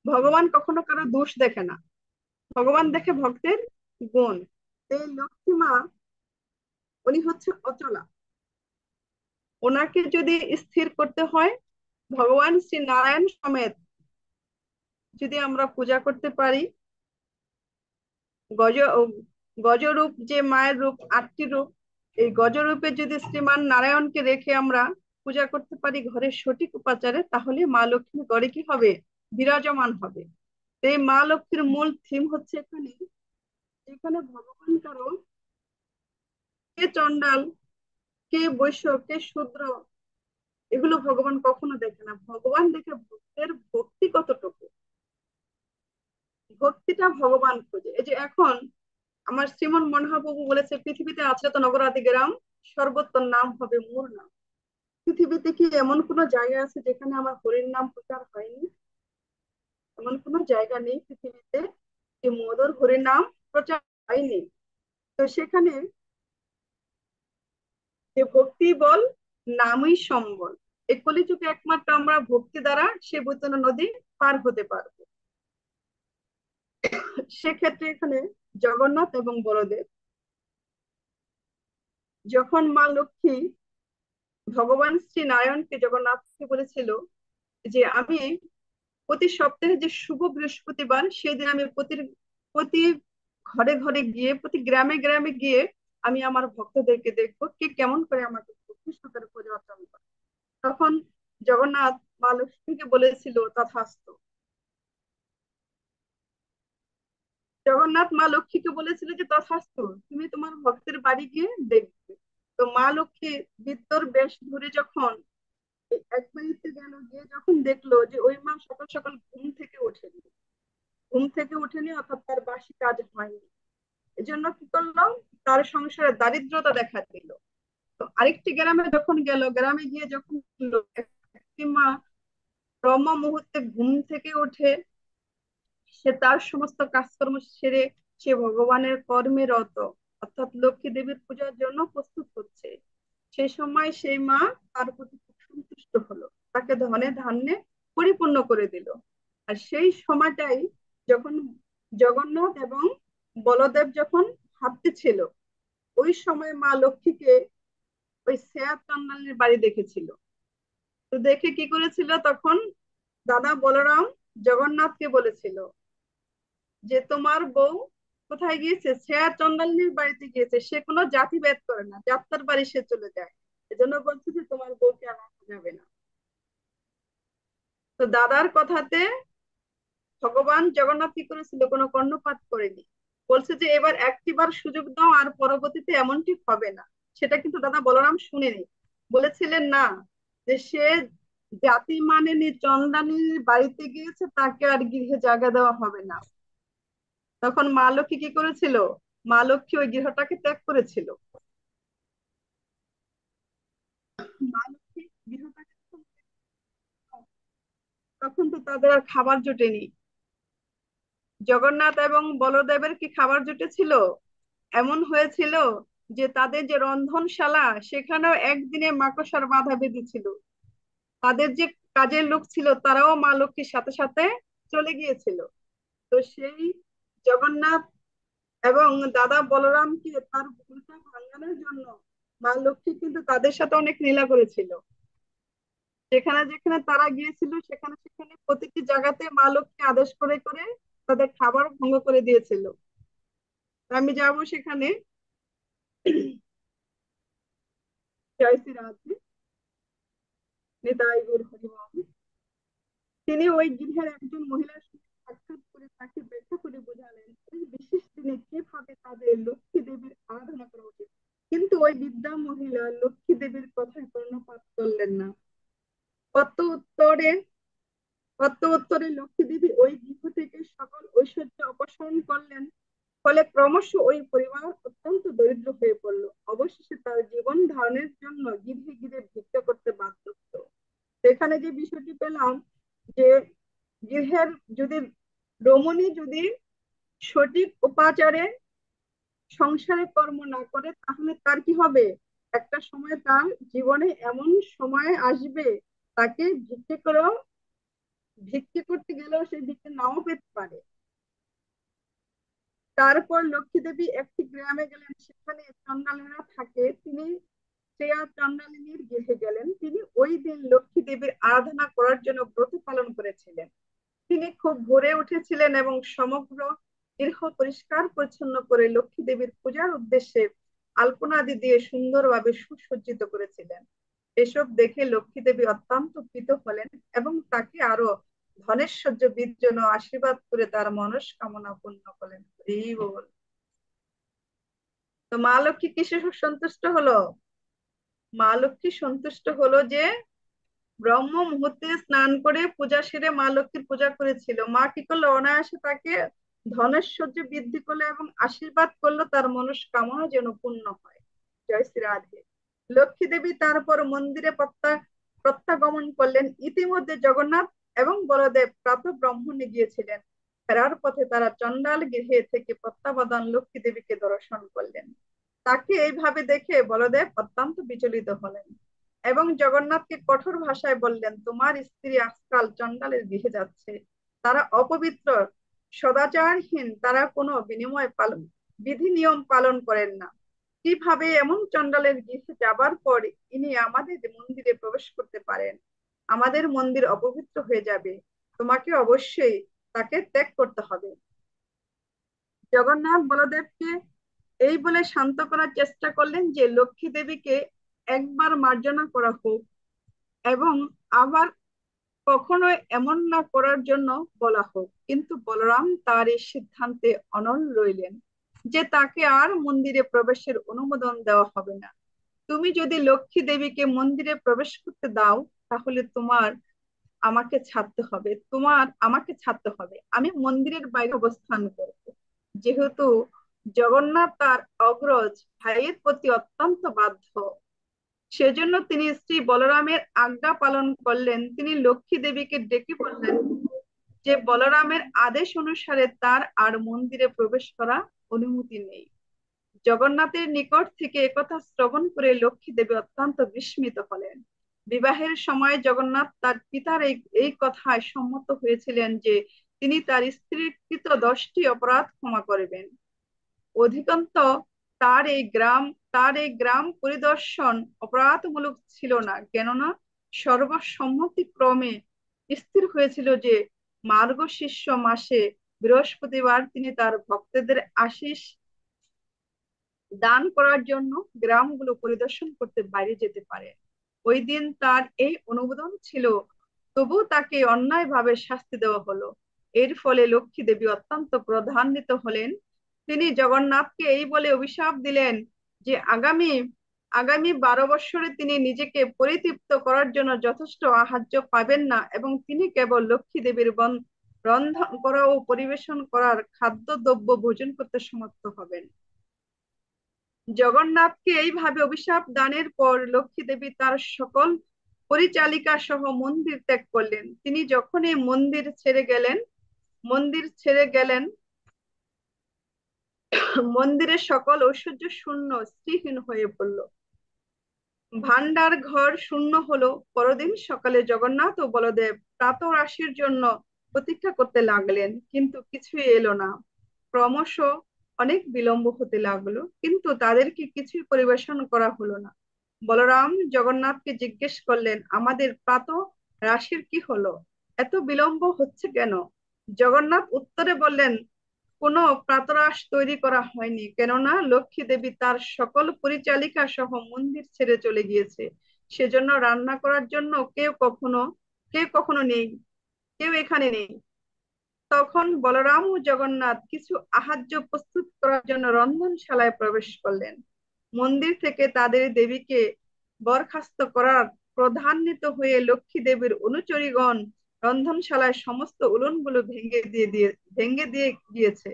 Speaker 1: ভগবান কখনো কারো দোষ দেখে না, ভগবান দেখে ভক্তের গুণ। এই লক্ষ্মী মা, উনি হচ্ছে অচলা। ওনাকে যদি স্থির করতে হয়, ভগবান শ্রী নারায়ণ সমেত যদি আমরা পূজা করতে পারি, গজ গজরূপ, যে মায়ের রূপ, 8টি রূপ, এই গজরূপে যদি শ্রীমান নারায়ণকে রেখে আমরা পূজা করতে পারি ঘরের সঠিক উপাচারে, তাহলে মা লক্ষ্মী ঘরে কি হবে? বিরাজমান হবে। এই মা লক্ষ্মীর মূল থিম হচ্ছে এখানে, এখানে ভগবান কারো কে চণ্ডাল, কে বৈশ্য, কে শূদ্র, এগুলো ভগবান কখনো দেখে না। ভগবান দেখে ভক্তের ভক্তি কতটুকু, ভক্তিটা ভগবান খোঁজে। এই যে এখন আমার শ্রীমন মনোহরবাবু বলেছে, পৃথিবীতে আছে তো নগরাদি গ্রাম, সর্বত্র নাম হবে মোর নাম। পৃথিবীতে কি এমন কোন জায়গা আছে যেখানে আমার হরির নাম প্রচার হয়নি? এমন কোন জায়গা নেই পৃথিবীতে যে মধুর হরির নাম প্রচার হয়নি। তো সেখানে যে ভক্তি বল, নামই সম্বল। এই কলিযুগে একমাত্র আমরা ভক্তি দ্বারা সে বৈতরণ নদী পার হতে পারবো। সেক্ষেত্রে এখানে জগন্নাথ এবং বলদেব, যখন মা লক্ষ্মী ভগবান শ্রী নারায়ণকে, জগন্নাথকে বলেছিল যে আমি প্রতি সপ্তাহে যে শুভ বৃহস্পতিবার, সেদিন আমি প্রতি প্রতি ঘরে ঘরে গিয়ে, প্রতি গ্রামে গ্রামে গিয়ে আমি আমার ভক্তদেরকে দেখবো কে কেমন করে আমাকে ভক্তি সহকারে পূজা অর্চনা করে। তখন জগন্নাথ মা লক্ষ্মীকে বলেছিল তথাস্তু। জগন্নাথ মা লক্ষ্মীকে বলেছিল যে তথাস্তু, তুমি তোমার ভক্তের বাড়ি গিয়ে দেখবে। তো মা লক্ষ্মী বিদ্যর বেশ ধরে যখন এক বাড়িতে গেল, গিয়ে যখন দেখলো যে ওই মা সকাল সকাল ঘুম থেকে উঠেনি, অর্থাৎ তার বাসি কাজ হয়নি, এজন্য কি করলো, তার সংসারে দারিদ্রতা দেখা দিল। তো আরেকটি গ্রামে যখন গেল, গ্রামে গিয়ে যখন একটি মা ব্রহ্ম মুহূর্তে ঘুম থেকে উঠে, সে তার সমস্ত কাজকর্ম সেরে সে ভগবানের কর্মে রত, অর্থাৎ লক্ষ্মী দেবীর পূজার জন্য প্রস্তুত হচ্ছে। সেই সময় সেই মা তার প্রতি খুব সন্তুষ্ট হলো, তাকে ধনে ধান্যে পরিপূর্ণ করে দিল। আর সেই সময়টাই যখন জগন্নাথ এবং বলদেব যখন ভাবতেছিল, ওই সময় মা লক্ষ্মীকে ওই শ্রেয়া চন্দ্রানীর বাড়ি দেখেছিল। তো দেখে কি করেছিল, তখন দাদা বলরাম জগন্নাথকে বলেছিল যে তোমার বউ কোথায় গিয়েছে? শ্রেয়া চন্দ্রানীর বাড়িতে গিয়েছে, সে কোনো জাতি ভেদ করে না, যাত্রার বাড়ি সে চলে যায়। এজন্য বলছি যে তোমার বউকে আনা যাবে না। তো দাদার কথাতে ভগবান জগন্নাথ কি করেছিল, কোনো কর্ণপাত করেনি। বলছে যে এবার একটিবার সুযোগ দাও, আর পরবর্তীতে এমনটি হবে না। সেটা কিন্তু দাদা বলরাম শুনেনি। বলেছিলেন না, যে সে জাতি মানেনি, চন্দ্রানীর বাড়িতে গিয়েছে, তাকে আর গৃহে জায়গা দেওয়া হবে না। তখন মা লক্ষ্মী কি করেছিল, মা লক্ষ্মী ওই গৃহটাকে ত্যাগ করেছিল। মা লক্ষ্মী গৃহটাকে, তখন তো তাদের আর খাবার জোটেনি। জগন্নাথ এবং বলদেবের কি খাবার জুটেছিল? এমন হয়েছিল যে তাদের যে রন্ধনশালা, সেখানেও একদিনে মাকড়সার বাধা বেঁধেছিল। তাদের যে কাজের লোক ছিল, তারাও মা লক্ষ্মীর সাথে সাথে চলে গিয়েছিল। তো সেই জগন্নাথ এবং দাদা বলরামকে তার ভুলটা ভাঙানোর জন্য মা লক্ষ্মী কিন্তু তাদের সাথে অনেক লীলা করেছিল। যেখানে যেখানে তারা গিয়েছিল সেখানে সেখানে প্রতিটি জায়গাতে মা লক্ষ্মী আদেশ করে করে তাদের খাবার ভঙ্গ করে দিয়েছিল। তো আমি যাব সেখানে। জয় শ্রী রাধে, নিতাই গৌর হরিবল। তিনি ওই গৃহের একজন মহিলার সঙ্গে সাক্ষাৎ করে তাকে ব্যাখ্যা করে বোঝালেন এই বিশেষ দিনে কিভাবে তাদের লক্ষ্মী দেবীর আরাধনা করা উচিত। কিন্তু ওই বিদ্যা মহিলা লক্ষ্মী দেবীর কথায় কর্ণপাত করলেন না। কত উত্তরে উত্তরে লক্ষ্মী দেবী ওই গৃহ থেকে সকল ঐশ্বর্য অপসারণ করলেন। ফলে ক্রমশ ওই পরিবার অত্যন্ত দরিদ্র হয়ে পড়লো। অবশেষে তার জীবন ধারণের জন্য গৃহে গৃহে ভিক্ষা করতে বাধ্য হতো। সেখানে যে বিষয়টি পেলাম যে গৃহের যদি রমণী যদি সঠিক উপাচারে সংসারে কর্ম না করে তাহলে তার কি হবে? একটা সময় তার জীবনে এমন সময় আসবে, তাকে ভিক্ষে করতে গেলেও সে ভিক্ষে নাও পেতে পারে। তারপর লক্ষ্মী দেবী একটি গ্রামে গেলেন, সেখানে চন্ডালেরা থাকে। তিনি শ্রেয়া চন্ডালিনীর গৃহে গেলেন। তিনি ওই দিন লক্ষ্মী দেবীর আরাধনা করার জন্য ব্রত পালন করেছিলেন। তিনি খুব ভোরে উঠেছিলেন এবং সমগ্র গৃহ পরিষ্কার পরিচ্ছন্ন করে লক্ষ্মী দেবীর পূজার উদ্দেশ্যে আলপনাদি দিয়ে সুন্দরভাবে সুসজ্জিত করেছিলেন। এসব দেখে লক্ষ্মী দেবী অত্যন্ত প্রীত হলেন এবং তাকে আরো ধনেশ্বর্য বীর্য আশীর্বাদ করে তার মনস্কামনা পূর্ণ করলেন। এই বল। তো মা লক্ষ্মী কিসে সন্তুষ্ট হলো? মা লক্ষ্মী সন্তুষ্ট হলো যে ব্রহ্ম মুহূর্তে স্নান করে পূজা সেরে মা লক্ষ্মীর পূজা করেছিল। মা কি করলো? অনায়াসে তাকে ধনৈশ্বর্য বৃদ্ধি করলো এবং আশীর্বাদ করলো তার মনস্কামনা যেন পূর্ণ হয়। জয় শ্রী রাধে। লক্ষ্মী দেবী তারপর মন্দিরে প্রত্যাগমন করলেন। ইতিমধ্যে জগন্নাথ এবং বলদেব প্রাতঃ ব্রাহ্মণে গিয়েছিলেন। ফেরার পথে তারা চন্ডাল গৃহে থেকে প্রত্যাবর্তন লক্ষ্মী দেবীকে দর্শন করলেন। তাকে এইভাবে দেখে বলদেব অত্যন্ত বিচলিত হলেন এবং জগন্নাথকে কঠোর ভাষায় বললেন, তোমার স্ত্রী আজকাল চন্ডালের গৃহে যাচ্ছে। তারা অপবিত্র, সদাচারহীন, তারা কোনো বিধি নিয়ম পালন করেন না। কিভাবে এমন চন্ডালের গৃহে যাবার পর ইনি আমাদের মন্দিরে প্রবেশ করতে পারেন? আমাদের মন্দির অপবিত্র হয়ে যাবে। তোমাকে অবশ্যই তাকে ত্যাগ করতে হবে। জগন্নাথ বলদেবকে এই বলে শান্ত করার চেষ্টা করলেন যে লক্ষ্মী দেবীকে একবার মার্জনা করা হোক এবং আবার কখনো এমন না করার জন্য বলা হোক। কিন্তু বলরাম তার এই সিদ্ধান্তে অনড় রইলেন যে তাকে আর মন্দিরে প্রবেশের অনুমোদন দেওয়া হবে না। তুমি যদি লক্ষ্মী দেবীকে মন্দিরে প্রবেশ করতে দাও তাহলে আমাকে ছাড়তে হবে। আমি মন্দিরের বাইরে অবস্থান করব। যেহেতু জগন্নাথ তার অগ্রজ ভাইয়ের প্রতি অত্যন্ত বাধ্য, সেজন্য তিনি শ্রী বলরামের আজ্ঞা পালন করলেন। তিনি লক্ষ্মী দেবীকে ডেকে বললেন যে বলরামের আদেশ অনুসারে তার আর মন্দিরে প্রবেশ করা অনুমতি নেই। জগন্নাথের নিকট থেকে একথা শ্রবণ করে লক্ষ্মী দেবী অত্যন্ত বিস্মিত হলেন। বিবাহের সময় জগন্নাথ তার পিতার এই কথায় সম্মত হয়েছিলেন যে তিনি তার স্ত্রীর কৃত 10টি অপরাধ ক্ষমা করবেন। অধিকন্ত তার এই গ্রাম তার এই গ্রাম পরিদর্শন অপরাধমূলক ছিল না, কেননা সর্বসম্মতিক্রমে স্থির হয়েছিল যে মার্গশীর্ষ মাসে বৃহস্পতিবার তিনি তার ভক্তদের আশিস দান করার জন্য গ্রামগুলো পরিদর্শন করতে বাইরে যেতে পারে। ওই দিন তার এই অনুমোদন ছিল, তবু তাকে অন্যায়ভাবে শাস্তি দেওয়া হলো। এর ফলে লক্ষ্মী দেবী অত্যন্ত ক্রোধান্বিত হলেন। তিনি জগন্নাথকে এই বলে অভিশাপ দিলেন যে আগামী আগামী 12 বছরে তিনি নিজেকে পরিতৃপ্ত করার জন্য যথেষ্ট আহার্য পাবেন না এবং তিনি কেবল লক্ষ্মী দেবীর রন্ধন করা ও পরিবেশন করার খাদ্য দ্রব্য ভোজন করতে সমর্থ হবেন। জগন্নাথকে এইভাবে অভিশাপ দানের পর লক্ষ্মী দেবী তার সকল পরিচালিকা সহ মন্দির ত্যাগ করলেন। তিনি যখনই মন্দির ছেড়ে গেলেন, মন্দিরের সকল ঐশ্বর্য শূন্য, স্ত্রীহীন হয়ে পড়ল। ভান্ডার ঘর শূন্য হলো। পরদিন সকালে জগন্নাথ ও বলদেব প্রাত রাশির জন্য প্রতীক্ষা করতে লাগলেন, কিন্তু কিছুই এলো না। ক্রমশ অনেক বিলম্ব হতে লাগলো, কিন্তু তাদেরকে কিছুই পরিবেশন করা হলো না। বলরাম জগন্নাথকে জিজ্ঞেস করলেন, আমাদের প্রাত রাশের কি হলো? এত বিলম্ব হচ্ছে কেন? জগন্নাথ উত্তরে বললেন, কোনো প্রাতরাশ তৈরি করা হয়নি, কেননা লক্ষ্মী দেবী তার সকল পরিচালিকা সহ মন্দির ছেড়ে চলে গিয়েছে। সেজন্য রান্না করার জন্য কেউ কখনো নেই, কেউ এখানে নেই। তখন বলরাম ও জগন্নাথ কিছু আহার্য প্রস্তুত করার জন্য রন্ধনশালায় প্রবেশ করলেন। মন্দির থেকে তাদের দেবীকে বরখাস্ত করার ক্রোধান্বিত হয়ে লক্ষ্মী দেবীর অনুচরীগণ রন্ধনশালায় সমস্ত উলনগুলো ভেঙে দিয়ে গিয়েছে।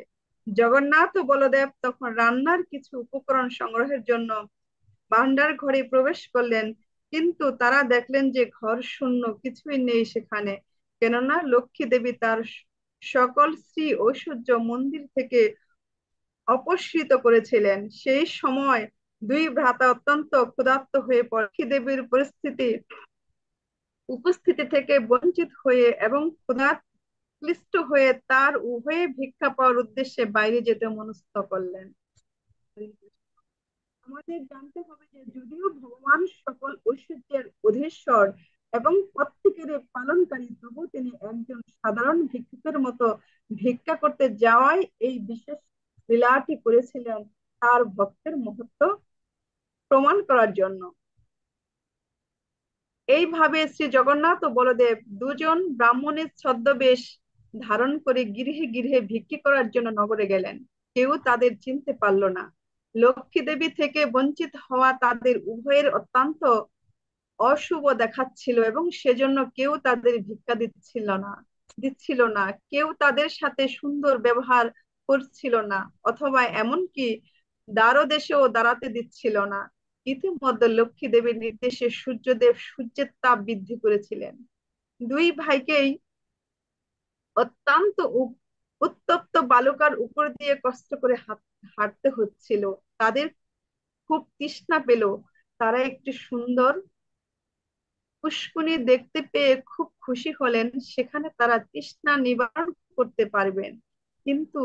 Speaker 1: জগন্নাথ ও বলদেব তখন রান্নার কিছু উপকরণ সংগ্রহের জন্য ভান্ডার ঘরে প্রবেশ করলেন, কিন্তু তারা দেখলেন যে ঘর শূন্য, কিছুই নেই সেখানে, কেননা লক্ষ্মী দেবী তার সকল শ্রী ঐশ্বর্য মন্দির থেকে অপসৃত করেছিলেন। সেই সময় দুই ভ্রাতা অত্যন্ত ক্ষুধার্ত হয়ে পড়ে লক্ষ্মী দেবীর উপস্থিতি থেকে বঞ্চিত হয়ে এবং ক্লিষ্ট হয়ে তার উভয়ে ভিক্ষা পাওয়ার উদ্দেশ্যে বাইরে যেতে মনস্থ করলেন। আমাদের জানতে হবে যে যদিও ভগবান সকল ঐশ্বর্যের অধীশ্বর এবং প্রত্যেকের পালনকারী, তবু তিনি একজন সাধারণ ভিক্ষুকের মতো ভিক্ষা করতে যাওয়ায় এই বিশেষ লীলাটি করেছিলেন তার ভক্তের মহত্ব প্রমাণ করার জন্য। এইভাবে শ্রী জগন্নাথ ও বলদেব দুজন ব্রাহ্মণের ছদ্মবেশ ধারণ করে গৃহে গৃহে ভিক্ষি করার জন্য নগরে গেলেন। কেউ তাদের চিনতে পারল না। লক্ষ্মী দেবী থেকে বঞ্চিত হওয়া তাদের উভয়ের অত্যন্ত অশুভ দেখাচ্ছিল এবং সেজন্য কেউ তাদের ভিক্ষা দিচ্ছিল না, কেউ তাদের সাথে সুন্দর ব্যবহার করছিল না, অথবা এমনকি দ্বারদেশেও দাঁড়াতে দিচ্ছিল না। ইতিমধ্যে লক্ষ্মী দেবীর নির্দেশে সূর্যদেব সূর্যের তাপ বৃদ্ধি করেছিলেন। দুই ভাইকেই অত্যন্ত উত্তপ্ত বালুকার উপর দিয়ে কষ্ট করে হাঁটতে হচ্ছিল। তাদের খুব তৃষ্ণা পেল। তারা একটি সুন্দর পুষ্কুনি দেখতে পেয়ে খুব খুশি হলেন, সেখানে তারা তৃষ্ণা নিবারণ করতে পারবেন। কিন্তু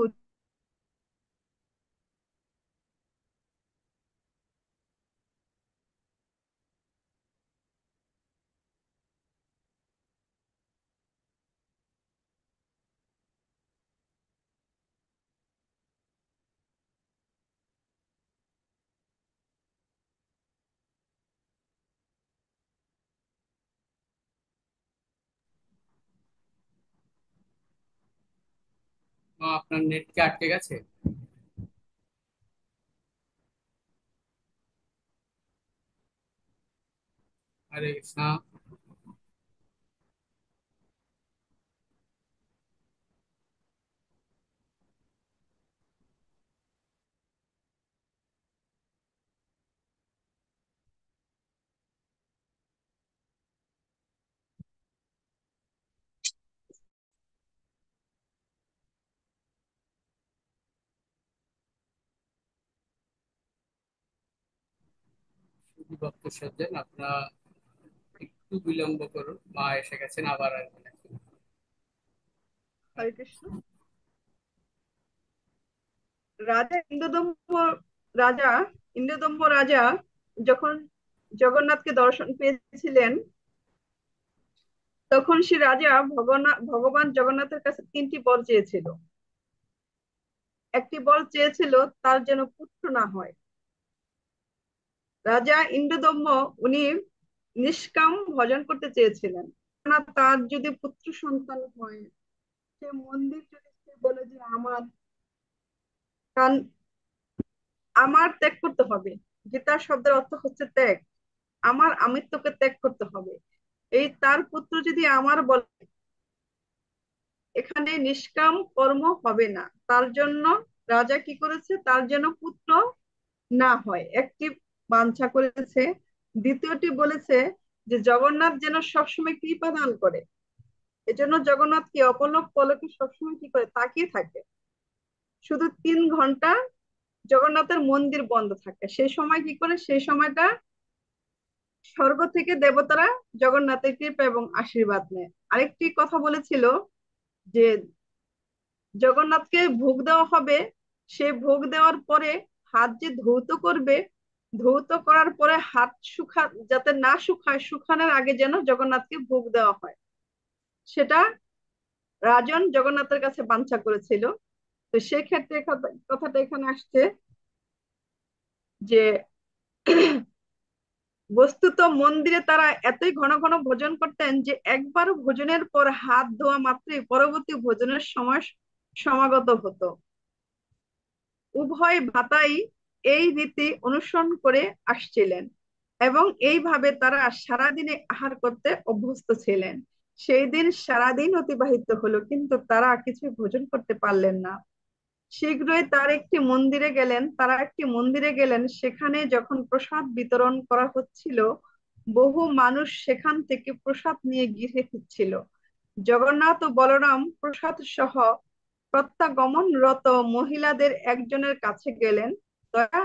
Speaker 2: আপনার নেট কি আটকে গেছে? হরে কৃষ্ণা। শুধু ভক্ত সজ্জন, আপনারা একটু বিলম্ব করুন, মা এসে গেছেন, আবার আসবেন এখন।
Speaker 1: হরে কৃষ্ণ। রাজা ইন্দ্রদম্ভ রাজা ইন্দ্রদম্ভ রাজা যখন জগন্নাথকে দর্শন পেয়েছিলেন, তখন সে রাজা ভগবান জগন্নাথের কাছে তিনটি বর চেয়েছিল। একটি বর চেয়েছিল তার যেন পুত্র না হয়। রাজা ইন্দ্রদম্ভ উনি নিষ্কাম ভজন করতে চেয়েছিলেন, না তার যদি পুত্র সন্তান হয়, সে মন্দির যদি সে বলে যে কান আমার ত্যাগ করতে হবে। গীতার শব্দের অর্থ হচ্ছে ত্যাগ। আমার আমিত্বকে ত্যাগ করতে হবে। এই তার পুত্র যদি আমার বলে, এখানে নিষ্কাম কর্ম হবে না। তার জন্য রাজা কি করেছে, তার যেন পুত্র না হয়, একটি বাঞ্ছা করেছে। দ্বিতীয়টি বলেছে যে জগন্নাথ যেন সবসময় কৃপা দান করে। এজন্য জগন্নাথ কি অপলক পলকে সবসময় কি করে তাকিয়ে থাকে। শুধু 3 ঘন্টা জগন্নাথের মন্দির বন্ধ থাকে, সেই সময় কি করে, সেই সময়টা স্বর্গ থেকে দেবতারা জগন্নাথের কৃপা এবং আশীর্বাদ নেয়। আরেকটি কথা বলেছিল যে জগন্নাথকে ভোগ দেওয়া হবে সে ভোগ দেওয়ার পরে হাত যে ধৌত করবে, ধৌত করার পরে হাত যাতে না শুকায়, শুকানোর আগে যেন জগন্নাথকে ভোগ দেওয়া হয়, সেটা রাজন জগন্নাথের কাছে বাঞ্ছা করেছিল। তো সেক্ষেত্রে কথাটা এখানে আসছে যে বস্তুত মন্দিরে তারা এতই ঘন ঘন ভোজন করতেন যে একবার ভোজনের পর হাত ধোয়া মাত্রই পরবর্তী ভোজনের সময় সমাগত হতো। উভয় ভ্রাতাই এই রীতি অনুসরণ করে আসছিলেন এবং এইভাবে তারা সারাদিনে আহার করতে অভ্যস্ত ছিলেন। সেই দিন সারাদিন অতিবাহিত হলো, কিন্তু তারা কিছু ভোজন করতে পারলেন না। শীঘ্রই তারা একটি মন্দিরে গেলেন। সেখানে যখন প্রসাদ বিতরণ করা হচ্ছিল, বহু মানুষ সেখান থেকে প্রসাদ নিয়ে গৃহে ফিরছিল। জগন্নাথ ও বলরাম প্রসাদ সহ প্রত্যাগমনরত মহিলাদের একজনের কাছে গেলেন। দয়া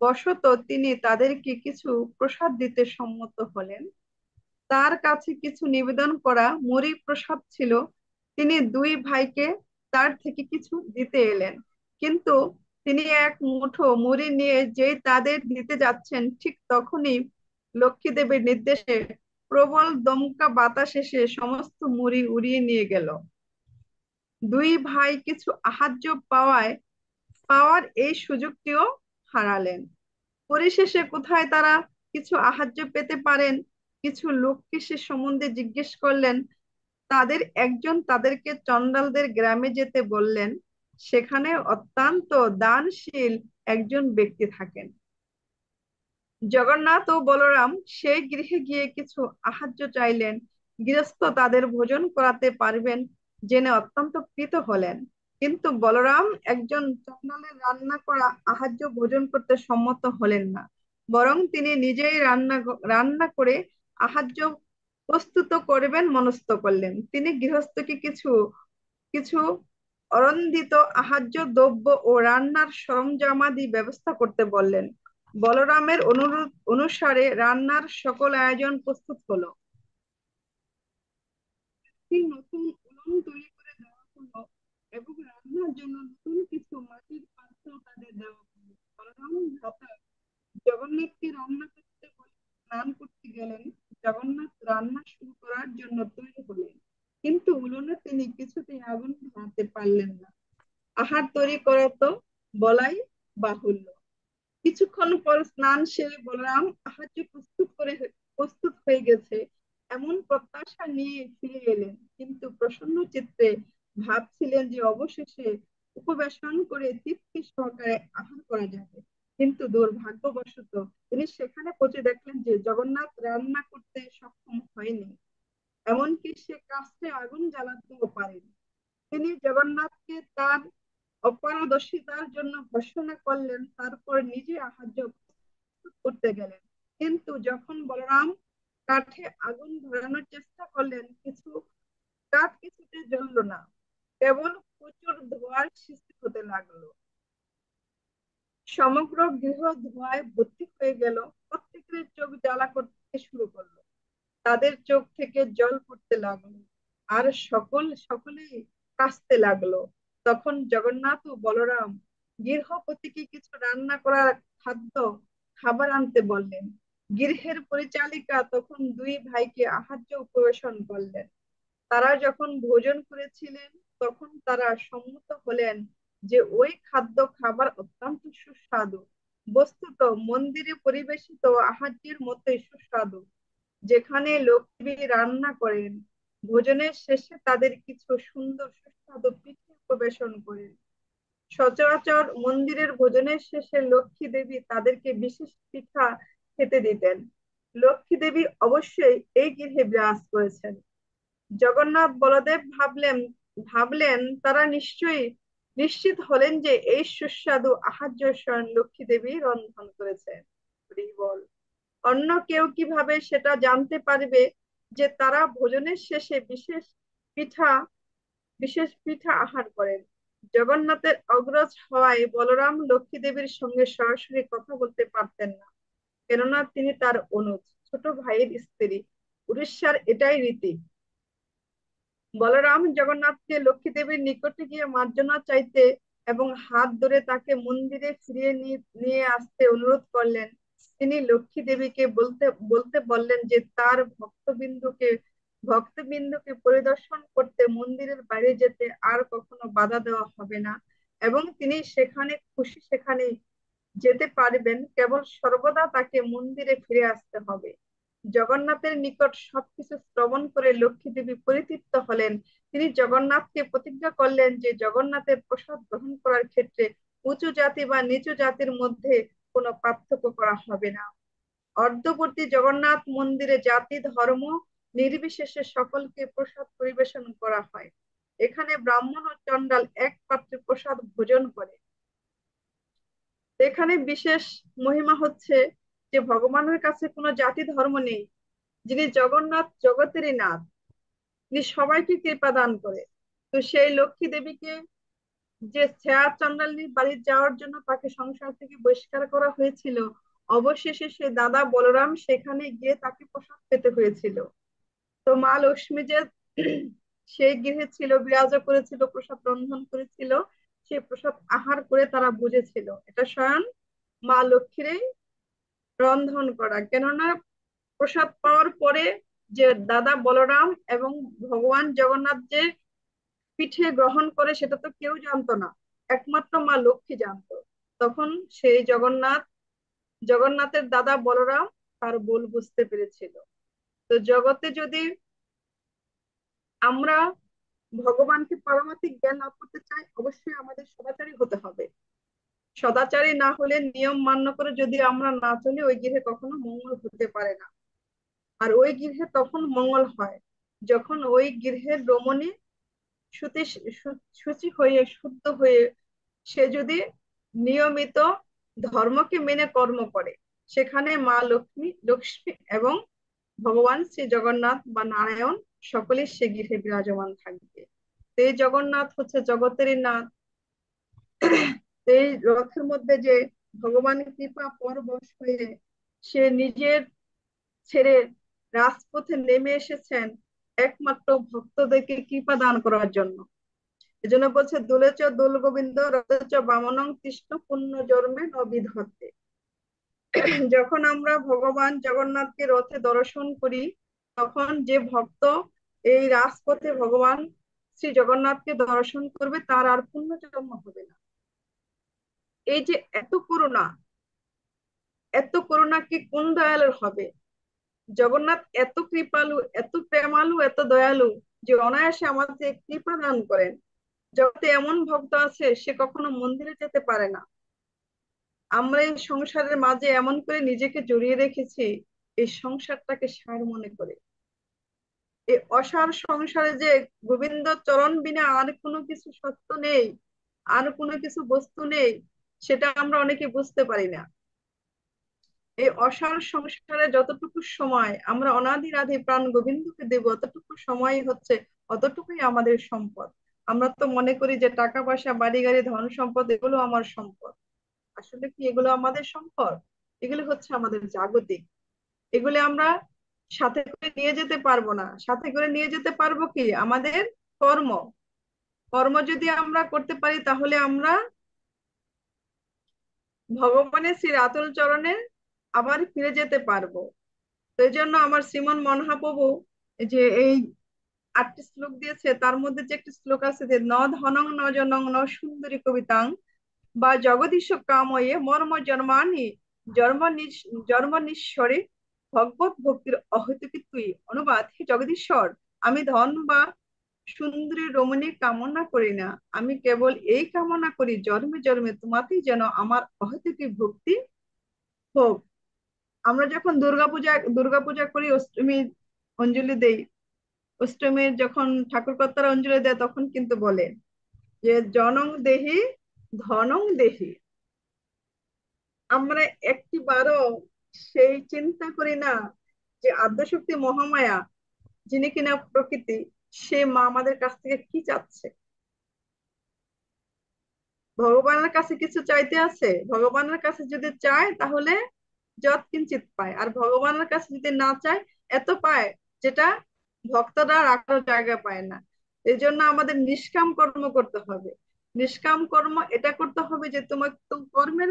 Speaker 1: বশত তিনি তাদেরকে কিছু প্রসাদ দিতে সম্মত হলেন। তার কাছে কিছু নিবেদন করা মুড়ি প্রসাদ ছিল। তিনি দুই ভাইকে তার থেকে কিছু দিতে এলেন, কিন্তু তিনি এক মুঠো মুড়ি নিয়ে যেই তাদের দিতে যাচ্ছেন, ঠিক তখনই লক্ষ্মী দেবীর নির্দেশে প্রবল দমকা বাতাস এসে সমস্ত মুড়ি উড়িয়ে নিয়ে গেল। দুই ভাই কিছু আহার্য পাওয়ার এই সুযোগটিও হারালেন। পরিশেষে কোথায় তারা কিছু আহার্য পেতে পারেন, কিছু লোককে সে সম্বন্ধে জিজ্ঞেস করলেন। তাদের একজন তাদেরকে চন্ডালদের গ্রামে যেতে বললেন। সেখানে অত্যন্ত দানশীল একজন ব্যক্তি থাকেন। জগন্নাথ ও বলরাম সেই গৃহে গিয়ে কিছু আহার্য চাইলেন। গৃহস্থ তাদের ভোজন করাতে পারবেন জেনে অত্যন্ত প্রীত হলেন, কিন্তু বলরাম একজন চন্ডালের রান্না করা আহার্য ভোজন করতে সম্মত হলেন না। বরং তিনি নিজেই রান্না করে আহার্য প্রস্তুত করবেন মনস্থ করলেন। তিনি গৃহস্থকে কিছু কিছু অরন্ধিত আহার্য দ্রব্য ও রান্নার সরঞ্জামাদি ব্যবস্থা করতে বললেন। বলরামের অনুরোধ অনুসারে রান্নার সকল আয়োজন প্রস্তুত হলো। একটি নতুন উনুন তৈরি করে দেওয়া হলো এবং রান্নার জন্য নতুন কিছু মাটির পাত্র তাদের দেওয়া হলো। বলরাম ভ্রাতা জগন্নাথকে রান্না করতে বলে স্নান করতে গেলেন। জগন্নাথ রান্না শুরু করার জন্য তৈরি হলেন, কিন্তু উনুনে তিনি কিছুতেই আগুন ধরাতে পারলেন না। আহার তৈরি করা তো বলাই বাহুল্য। কিছুক্ষণ পর স্নান সেরে বলরাম আহার্য প্রস্তুত হয়ে গেছে এমন প্রত্যাশা নিয়ে ফিরে এলেন, কিন্তু প্রসন্ন চিত্তে ভাবছিলেন যে অবশেষে উপবেশন করে তৃপ্তি সহকারে আহার করা যাবে। কিন্তু দুর্ভাগ্যবশত তিনি সেখানে পৌঁছে দেখলেন যে জগন্নাথ রান্না করতে সক্ষম হয়নি, এমনকি সে কাছে আগুন জ্বালাতেও পারেনি। তিনি জগন্নাথকে তার অপারদর্শিতার জন্য ভর্ৎসনা করলেন, তারপর নিজে আহার্য প্রস্তুত করতে গেলেন। কিন্তু যখন বলরাম কাঠে আগুন ধরানোর চেষ্টা করলেন, কাঠ কিছুতে জ্বলল না, কেবল প্রচুর ধোঁয়ার সৃষ্টি হতে লাগলো। সমগ্র গৃহ ধোঁয়ায় ভর্তি হয়ে গেল। প্রত্যেকের চোখ জ্বালা করতে শুরু করলো, তাদের চোখ থেকে জল পড়তে লাগলো, আর সকলেই কাশতে লাগলো। তখন জগন্নাথ ও বলরাম গৃহপতিকে কিছু রান্না করা খাবার আনতে বললেন। গৃহের পরিচালিকা তখন দুই ভাইকে আহার্য পরিবেশন করলেন। তারা যখন ভোজন করেছিলেন, তখন তারা সম্মত হলেন যে ওই খাবার অত্যন্ত সুস্বাদু। বস্তুত মন্দিরে পরিবেশিত আহার্যের মতোই সুস্বাদু। যেখানে লক্ষ্মী রান্না করেন, ভোজনের শেষে তাদের কিছু সুন্দর সুস্বাদু পিঠে পরিবেশন করেন। সচরাচর মন্দিরের ভোজনের শেষে লক্ষ্মী দেবী তাদেরকে বিশেষ পিঠা খেতে দিতেন। লক্ষ্মী দেবী অবশ্যই এই গৃহে বিরাজ করেছেন। জগন্নাথ বলদেব ভাবলেন তারা নিশ্চিত হলেন যে এই সুস্বাদু আহার্য স্বয়ং লক্ষ্মী দেবী রন্ধন করেছেন। হরি বল। অন্য কেউ কিভাবে সেটা জানতে পারবে যে তারা ভোজনের শেষে পিঠা বিশেষ পিঠা আহার করেন? জগন্নাথের অগ্রজ হওয়ায় বলরাম লক্ষ্মী দেবীর সঙ্গে সরাসরি কথা বলতে পারতেন না, কেননা তিনি তার অনুজ, ছোট ভাইয়ের স্ত্রী। উড়িষ্যার এটাই রীতি। বলরাম জগন্নাথকে লক্ষ্মী দেবীর নিকটে গিয়ে মার্জনা চাইতে এবং হাত ধরে তাকে মন্দিরে ফিরিয়ে নিয়ে আসতে অনুরোধ করলেন। তিনি লক্ষ্মী দেবীকে বলতে বলতে বললেন যে তার ভক্তবৃন্দকে পরিদর্শন করতে মন্দিরের বাইরে যেতে আর কখনো বাধা দেওয়া হবে না, এবং তিনি সেখানে খুশি সেখানে যেতে পারবেন, কেবল সর্বদা তাকে মন্দিরে ফিরে আসতে হবে। জগন্নাথের নিকট সবকিছু শ্রবণ করে লক্ষ্মী দেবী পরিতৃপ্ত হলেন। তিনি জগন্নাথকে প্রতিজ্ঞা করলেন যে জগন্নাথের প্রসাদ গ্রহণ করার ক্ষেত্রে উঁচু জাতি বা নিচু জাতির মধ্যে কোনো পার্থক্য করা হবে না। অর্ধবর্তী জগন্নাথ মন্দিরে জাতি ধর্ম নির্বিশেষে সকলকে প্রসাদ পরিবেশন করা হয়। এখানে ব্রাহ্মণ ও চণ্ডাল এক পাত্রে প্রসাদ ভোজন করে। এখানে বিশেষ মহিমা হচ্ছে যে ভগবানের কাছে কোনো জাতি ধর্ম নেই। যিনি জগন্নাথ জগতেরই নাথ, তিনি সবাইকে কৃপা দান করে। তো সেই লক্ষ্মী দেবীকে যে ছেয়া চন্ডালিনীর বাড়ি যাওয়ার জন্য তাকে সংসার থেকে বহিষ্কার করা হয়েছিল, অবশেষে সে দাদা বলরাম সেখানে গিয়ে তাকে প্রসাদ পেতে হয়েছিল। তো মা লক্ষ্মী যে সেই গৃহে ছিল, বিরাজ করেছিল, প্রসাদ রন্ধন করেছিল, সে প্রসাদ আহার করে তারা বুঝেছিল এটা স্বয়ং মা লক্ষ্মীরই রন্ধন করা। কেননা প্রসাদ পাওয়ার পরে যে দাদা বলরাম এবং ভগবান জগন্নাথ যে পিঠে গ্রহণ করে সেটা তো কেউ জানতো না, একমাত্র মা লক্ষ্মী জানতো। তখন সেই জগন্নাথের দাদা বলরাম তার ভুল বুঝতে পেরেছিল। তো জগতে যদি আমরা ভগবানকে পারমার্থিক জ্ঞান লাভ করতে চাই, অবশ্যই আমাদের সদাচারী হতে হবে। সদাচারী না হলে, নিয়ম মান্য করে যদি আমরা না চলি, ওই গৃহে কখনো মঙ্গল হতে পারে না। আর ওই গৃহে তখন মঙ্গল হয় যখন ওই গৃহের রমণী শুচি শুচি হয়ে শুদ্ধ হয়ে সে যদি নিয়মিত ধর্মকে মেনে কর্ম করে, সেখানে মা লক্ষ্মী এবং ভগবান শ্রী জগন্নাথ বা নারায়ণ সকলেই সে গৃহে বিরাজমান থাকবে। তো এই জগন্নাথ হচ্ছে জগতেরই নাথ। এই রথের মধ্যে যে ভগবানের কৃপা পরবশ হয়ে সে নিজের ছেড়ে রাজপথে নেমে এসেছেন একমাত্র ভক্তদেরকে কৃপা দান করার জন্য। এজন্য বলছে দোলেচ দোল গোবিন্দ রথেচ বামনং কৃষ্ণ পুণ্য জন্মে নবিধত্তে। যখন আমরা ভগবান জগন্নাথকে রথে দর্শন করি, তখন যে ভক্ত এই রাজপথে ভগবান শ্রী জগন্নাথকে দর্শন করবে তার আর পুণ্যজন্ম হবে না। এই যে এত করুণা কি কোন দয়ালুর হবে? জগন্নাথ এত কৃপালু, এত প্রেমালু, এত দয়ালু যে অনায়াসে আমাদের কৃপা দান করেন। জগতে এমন ভক্ত আছে সে কখনো মন্দিরে যেতে পারে না। আমরা এই সংসারের মাঝে এমন করে নিজেকে জড়িয়ে রেখেছি, এই সংসারটাকে সার মনে করে। এই অসার সংসারে যে গোবিন্দ চরণ বিনা আর কোনো কিছু সত্য নেই, আর কোনো কিছু বস্তু নেই, সেটা আমরা অনেকে বুঝতে পারি না। এই অসার সংসারে যতটুকু সময় আমরা অনাদি রাধি প্রাণ গোবিন্দকে দেব, অতটুকু সময় হচ্ছে, অতটুকুই আমাদের সম্পদ। আমরা তো মনে করি যে টাকা পয়সা বাড়ি গাড়ি ধন সম্পদ এগুলো আমার সম্পদ। আসলে কি এগুলো আমাদের সম্পদ? এগুলো হচ্ছে আমাদের জাগতিক। এগুলো আমরা সাথে করে নিয়ে যেতে পারবো না। সাথে করে নিয়ে যেতে পারবো কি আমাদের কর্ম। কর্ম যদি আমরা করতে পারি তাহলে আমরা ভগবানের শ্রী রাতুল চরণে আবার ফিরে যেতে পারবো। তো এই জন্য আমার শ্রীমন মহাপ্রভু যে এই 8টি শ্লোক দিয়েছে, তার মধ্যে যে একটি শ্লোক আছে যে ন ধনং ন জনং ন সুন্দরী কবিতাং বা জগদীশ কাময়ে মর্ম জন্মানি জন্ম নিঃস্বরে ভগবত ভক্তির অহেতুকি তুই। অনুবাদ: হে জগদীশ্বর, আমি ধন বা সুন্দরী রমণী কামনা করি না, আমি কেবল এই কামনা করি জন্মে জন্মে তোমাতেই যেন আমার অহেতুকি ভক্তি হোক। আমরা যখন দুর্গাপূজা করি, অষ্টমী অঞ্জলি দেই, অষ্টমীর যখন ঠাকুর কর্তারা অঞ্জলি দেয় তখন কিন্তু বলে যে জনং দেহি ধনং দেহি। আমরা একটিবারও সেই চিন্তা করি না যে আদ্যশক্তি মহামায়া, যিনি কিনা প্রকৃতি, সে মা আমাদের কাছ থেকে কি চাচ্ছে। ভগবানের কাছে কিছু চাইতে আছে? ভগবানের কাছে যদি চায় তাহলে যৎ কিঞ্চিৎ পায়, আর ভগবানের কাছে যদি না চায় এত পায় যেটা ভক্তরা রাখার জায়গা পায় না। এই জন্য আমাদের নিষ্কাম কর্ম করতে হবে। নিষ্কাম কর্ম এটা করতে হবে যে তোমার তো কর্মের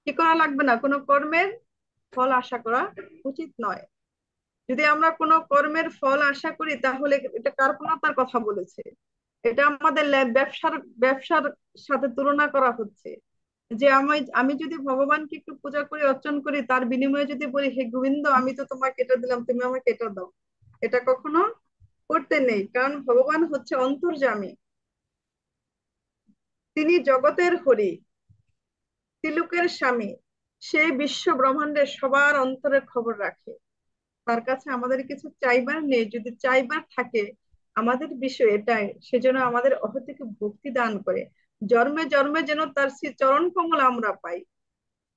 Speaker 1: কি করা লাগবে না, কোনো কর্মের ফল আশা করা উচিত নয়। যদি আমরা কোনো কর্মের ফল আশা করি তাহলে এটা কার্পণতার কথা বলেছে। এটা আমাদের ব্যবসার ব্যবসার সাথে তুলনা করা হচ্ছে। যে আমি আমি যদি ভগবানকে একটু পূজা করি অর্চন করি, তার বিনিময়ে যদি বলি হে গোবিন্দ আমি তো তোমাকে এটা দিলাম তুমি আমাকে এটা দাও, এটা কখনো করতে নেই। কারণ ভগবান হচ্ছে অন্তর্যামী, তিনি জগতের হরি, তিলকের স্বামী, সেই বিশ্ব ব্রহ্মাণ্ডের সবার অন্তরের খবর রাখে। তার কাছে আমাদের কিছু চাইবার নেই, যদি চাইবার থাকে আমাদের বিষয় এটাই, সেজন্য আমাদের অহতিকে ভক্তি দান করে জন্মে জন্মে যেন তার শ্রী চরণ কমল আমরা পাই।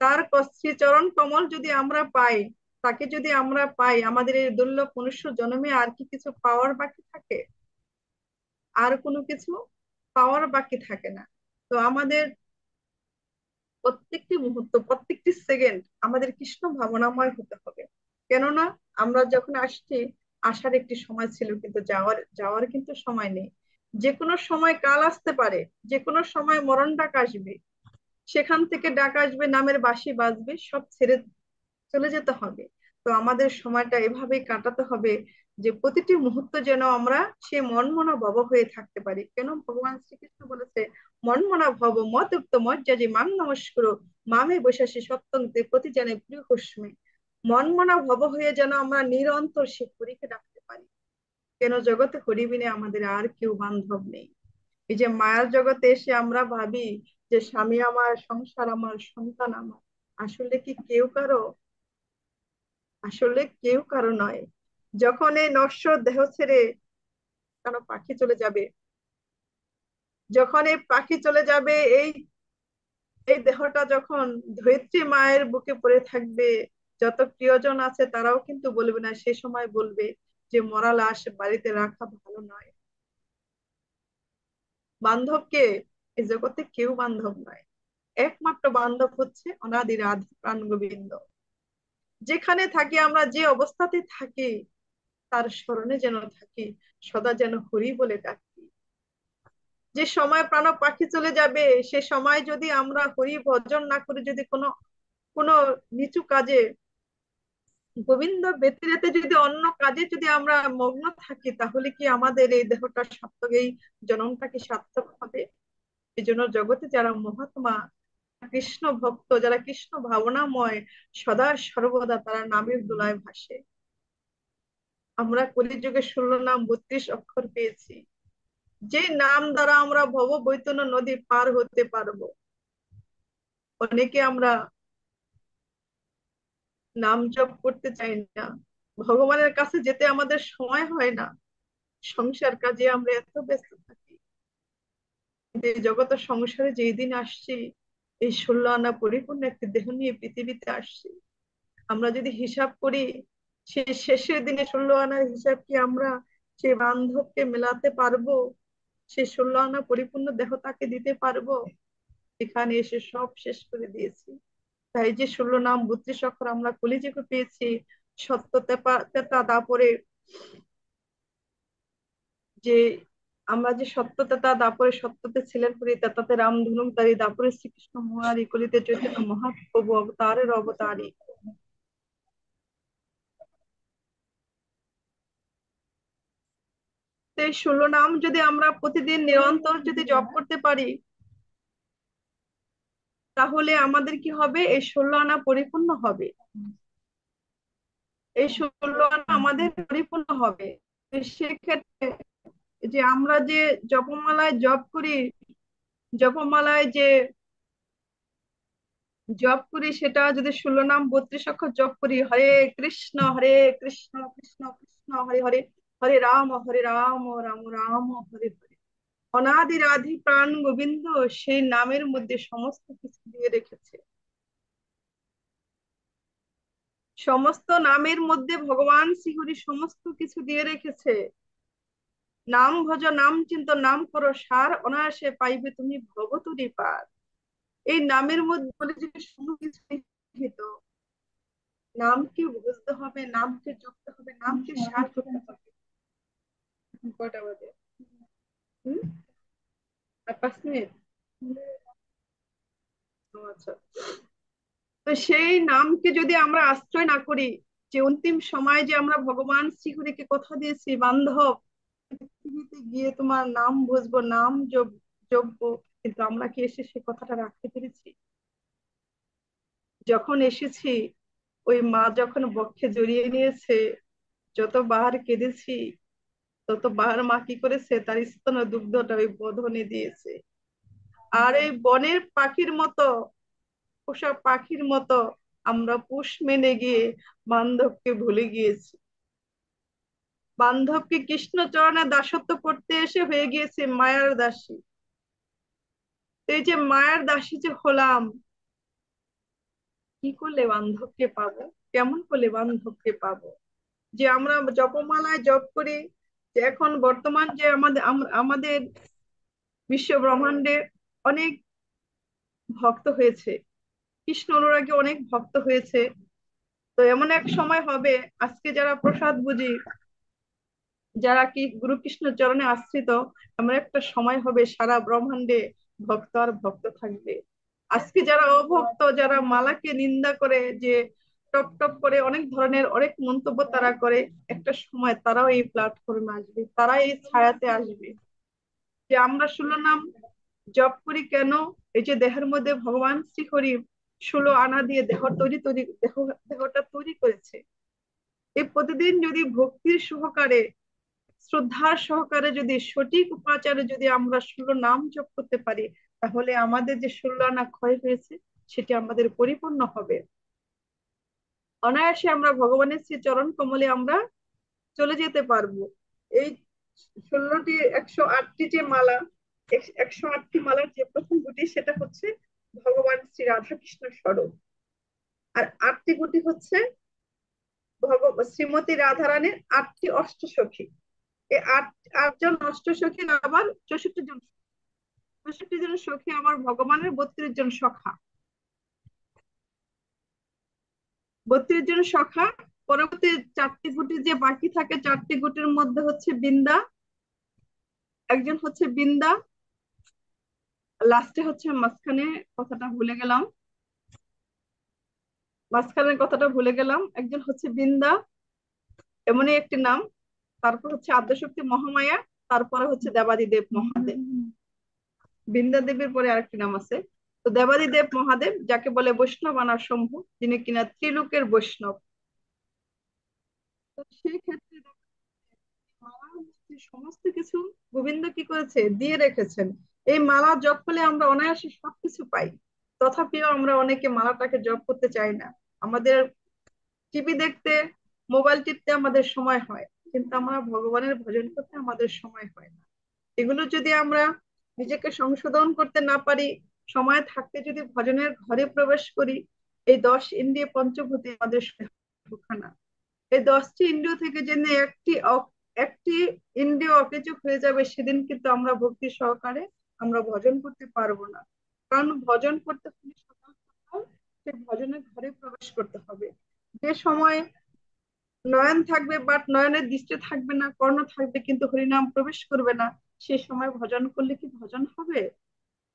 Speaker 1: তার শ্রী চরণ কমল যদি আমরা পাই, তাকে যদি আমরা পাই, আমাদের এই দুর্লভ মনুষ্য জন্মে আর কি কিছু পাওয়ার বাকি থাকে? আর কোনো কিছু পাওয়ার বাকি থাকে না। তো আমাদের প্রত্যেকটি মুহূর্ত প্রত্যেকটি সেকেন্ড আমাদের কৃষ্ণ ভাবনাময় হতে হবে। কেননা আমরা যখন আসছি, আসার একটি সময় ছিল, কিন্তু যাওয়ার যাওয়ার কিন্তু সময় নেই। যে কোনো সময় কাল আসতে পারে, যে কোনো সময় মরণ ডাক আসবে, সেখান থেকে ডাক আসবে, নামের বাঁশি বাজবে, সব ছেড়ে চলে যেতে হবে। তো আমাদের সময়টা এভাবেই কাটাতে হবে যে প্রতিটি মুহূর্ত যেন আমরা সে মনমনা ভব হয়ে থাকতে পারি। কেন ভগবান শ্রীকৃষ্ণ বলেছে মনমনা ভব মতুক্ত মজ্জাজি মাং নমস্কুরু মামে বৈশাসী সত্যন্তে প্রতি জানে প্রিয় কস্মে। মনমনা ভব হয়ে যেন আমরা নিরন্তর সে হরিকে ডাকতে পারি। কেন জগতে হরি বিনে আমাদের আর কেউ বান্ধব নেই। এই যে মায়ার জগতে এসে আমরা ভাবি যে স্বামী আমার, সংসার আমার, সন্তান আমার, আসলে কি কেউ কারো? আসলে কেউ কারো নয়। যখন এই নশ্বর দেহ ছেড়ে কারো পাখি চলে যাবে, যখন এই পাখি চলে যাবে, এই এই দেহটা যখন ধরিত্রী মায়ের বুকে পড়ে থাকবে, যত প্রিয়জন আছে তারাও কিন্তু বলবে না, সে সময় বলবে যে মরা লাশ বাড়িতে রাখা ভালো নয়। বান্ধবকে এই জগতে কেউ বান্ধব নয়, একমাত্র বান্ধব হচ্ছে অনাদির আদি প্রাণ গোবিন্দ। যেখানে থাকি আমরা, যে অবস্থাতে থাকি, তার স্মরণে যেন থাকি, সদা যেন হরি বলে ডাকি। যে সময় প্রাণ পাখি চলে যাবে, সে সময় যদি আমরা হরি ভজন না করে যদি কোনো কোনো নিচু কাজে, গোবিন্দ ব্যতিরেকে যদি অন্য কাজে যদি আমরা মগ্ন থাকি, তাহলে কি আমাদের এই দেহটা সার্থক, এই জনমটা কি সার্থক হবে? এই জন্য জগতে যারা মহাত্মা, কৃষ্ণ ভক্ত, যারা কৃষ্ণ ভাবনাময়, সদা সর্বদা তারা নামের দোলায় ভাসে। আমরা কলিযুগে 16 নাম 32 অক্ষর পেয়েছি, যে নাম দ্বারা আমরা ভব বৈতন্য নদী পার হতে পারবো। অনেকে আমরা নাম জপ করতে চাই না, ভগবানের কাছে যেতে আমাদের সময় হয় না, সংসার কাজে আমরা এত ব্যস্ত থাকি। কিন্তু এই জগৎ সংসারে যেই দিন আসছি, এই 16 আনা পরিপূর্ণ একটি দেহ নিয়ে পৃথিবীতে আসছি। আমরা যদি হিসাব করি, সে শেষের দিনে 16 আনার হিসাব কি আমরা সে বান্ধবকে মেলাতে পারবো? সে 16 আনা পরিপূর্ণ দেহ তাকে দিতে পারবো? এখানে এসে সব শেষ করে দিয়েছি। তাই যে 16 নাম 32 অক্ষর আমরা কলিযুগে পেয়েছি, সত্য তেপা তেতা দাপরে, যে আমরা যে সত্য তেতা দাপরে সত্যতে ছিলেন করি, তেতাতে রাম ধনুক দাঁড়ি দাপরে শ্রীকৃষ্ণ মুরারি কলিতে চৈতন্য মহাপ্রভু অবতারের অবতারী। তো এই 16 নাম যদি আমরা প্রতিদিন নিরন্তর যদি জপ করতে পারি, তাহলে আমাদের কি হবে? এই 16 আনা পরিপূর্ণ হবে, এই 16 আনা আমাদের পরিপূর্ণ হবে। তো সেক্ষেত্রে যে আমরা যে জপমালায় জপ করি, জপমালায় যে জপ করি, সেটা যদি 16 নাম 32 অক্ষর জপ করি, হরে কৃষ্ণ কৃষ্ণ কৃষ্ণ হরে হরে, হরে রাম রাম রাম হরে হরে, অনাদির আদি প্রাণ গোবিন্দ সেই নামের মধ্যে সমস্ত কিছু দিয়ে রেখেছে। সমস্ত নামের মধ্যে ভগবান শ্রীহরি সমস্ত কিছু দিয়ে রেখেছে। নাম ভজ নাম চিন্ত নাম করো সার, অনায়াসে পাইবে তুমি ভবতুরি পার। এই নামের মধ্যে বলে যে সমস্ত কিছু নিহিত। নামকে বুঝতে হবে, নামকে জপতে হবে, নামকে সার করতে হবে। কয়টা বাজে? হুম? আর 5 মিনিট? ও আচ্ছা। তো সেই নামকে যদি আমরা আশ্রয় না করি, যে অন্তিম সময় যে আমরা ভগবান শ্রীহরিকে কথা দিয়েছি, বান্ধব পৃথিবীতে গিয়ে তোমার নাম বুঝবো, নাম জপবো, কিন্তু আমরা কি এসে সে কথাটা রাখতে পেরেছি? যখন এসেছি, ওই মা যখন বক্ষে জড়িয়ে নিয়েছে, যতবার কেঁদেছি, ততবার মা কি করেছে, তার স্তন দুগ্ধটা ওই বোধনে দিয়েছে। আর এই বনের পাখির মতো, পোষা পাখির মতো আমরা পোষ মেনে গিয়ে বান্ধবকে ভুলে গিয়েছি। বান্ধবকে কৃষ্ণ চরণে দাসত্ব করতে এসে হয়ে গিয়েছে মায়ার দাসী। তো এই যে মায়ার দাসী যে হলাম, কি করলে বান্ধবকে পাবো? কেমন করলে বান্ধবকে পাবো? যে আমরা জপমালায় জপ করি, যে এখন বর্তমান যে আমাদের বিশ্ব ব্রহ্মাণ্ডে অনেক ভক্ত হয়েছে, কৃষ্ণ অনুরাগী অনেক ভক্ত হয়েছে। তো এমন এক সময় হবে, আজকে যারা প্রসাদ বুঝি, যারা কি গুরু কৃষ্ণ চরণে আশ্রিত, এমন একটা সময় হবে সারা ব্রহ্মাণ্ডে ভক্ত আর ভক্ত থাকবে। আজকে যারা অভক্ত, যারা মালাকে নিন্দা করে, যে টপ টপ করে অনেক ধরনের অনেক মন্তব্য তারা করে, একটা সময় তারাও এই প্ল্যাটফর্মে আসবে, তারা এই ছায়াতে আসবে। যে আমরা 16 নাম জপ করি কেন? এই যে দেহের মধ্যে ভগবান শ্রীহরি 16 আনা দিয়ে দেহ তৈরি তৈরি দেহটা তৈরি করেছে। এই প্রতিদিন যদি ভক্তির সহকারে, শ্রদ্ধার সহকারে, যদি সঠিক উপাচারে যদি আমরা 16 নাম জপ করতে পারি, তাহলে আমাদের যে 16 আনা ক্ষয় হয়েছে সেটি আমাদের পরিপূর্ণ হবে। অনায়াসে আমরা ভগবানের শ্রী চরণ কমলে আমরা চলে যেতে পারবো। এই 16টি, 108টি যে মালা, 108টি মালার যে প্রথম গুটি সেটা হচ্ছে ভগবান শ্রী রাধা কৃষ্ণ স্বরূপ। আর 8টি গুটি হচ্ছে শ্রীমতী রাধারানীর 8টি অষ্টসখী। এই 8জন অষ্টসখী আবার 64 জন, 64 জন সখী আমার ভগবানের, 32 জন সখা, 32 জন সখা। পরবর্তী 4টি গুটি যে বাকি থাকে, 4টি গুটির মধ্যে হচ্ছে বৃন্দা, একজন হচ্ছে বৃন্দা, লাস্টে হচ্ছে মাঝখানে, কথাটা ভুলে গেলাম, মাঝখানের কথাটা ভুলে গেলাম, একজন হচ্ছে বৃন্দা, এমনই একটি নাম। তারপর হচ্ছে আদ্যশক্তি মহামায়া, তারপরে হচ্ছে দেবাদিদেব মহাদেব। বৃন্দা দেবীর পরে আরেকটি নাম আছে। তো দেবাদিদেব মহাদেব, যাকে বলে বৈষ্ণব আনার শম্ভু, যিনি কিনা ত্রিলোকের বৈষ্ণব। তো সেই ক্ষেত্রে মালার মধ্যে সমস্ত কিছু গোবিন্দ কি করেছে, দিয়ে রেখেছেন। এই মালা জপ করলে আমরা অনায়াসে সবকিছু পাই। তথাপিও আমরা অনেকে মালাটাকে জপ করতে চাই না। আমাদের টিভি দেখতে, মোবাইল টিপতে আমাদের সময় হয়, কিন্তু আমরা ভগবানের ভজন করতে আমাদের সময় হয় না। এগুলো যদি আমরা নিজেকে সংশোধন করতে না পারি, সময় থাকতে যদি ভজনের ঘরে প্রবেশ করি, এই 10 ইন্দ্রিয় পঞ্চভূতি আমাদের সুখা না। এই 10টি ইন্দ্রিয় থেকে যেন একটি ইন্দ্রিয় অকেচু হয়ে যাবে, সেদিন কিন্তু আমরা ভক্তি সহকারে আমরা ভজন করতে পারবো না। কারণ ভজন করতে হলে সকাল সকাল সেই ভজনের ঘরে প্রবেশ করতে হবে। যে সময় নয়ন থাকবে বাট নয়নের দৃষ্টি থাকবে না, কর্ণ থাকবে কিন্তু হরিনাম প্রবেশ করবে না, সে সময় ভজন করলে কি ভজন হবে?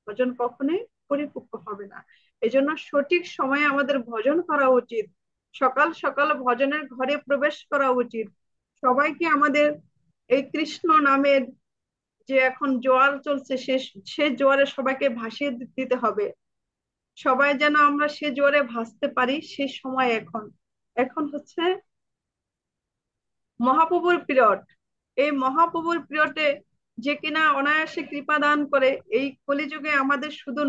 Speaker 1: ভজন কখনোই পরিপক্ক হবে না। এজন্য সঠিক সময়ে আমাদের ভজন করা উচিত। সকাল সকাল ভজনের ঘরে প্রবেশ করা উচিত। সবাইকে আমাদের এই কৃষ্ণ নামের যে এখন জোয়ার চলছে, সে জোয়ারে সবাইকে ভাসিয়ে দিতে হবে। সবাই যেন আমরা সে জোয়ারে ভাসতে পারি, সে সময় এখন। এখন হচ্ছে মহাপ্রভুর পিরিয়ড। এই মহাপ্রভুর পিরিয়ডে যে কিনা অনায়াসে কৃপা দান করে, এই কলিযুগে আমাদের শুধু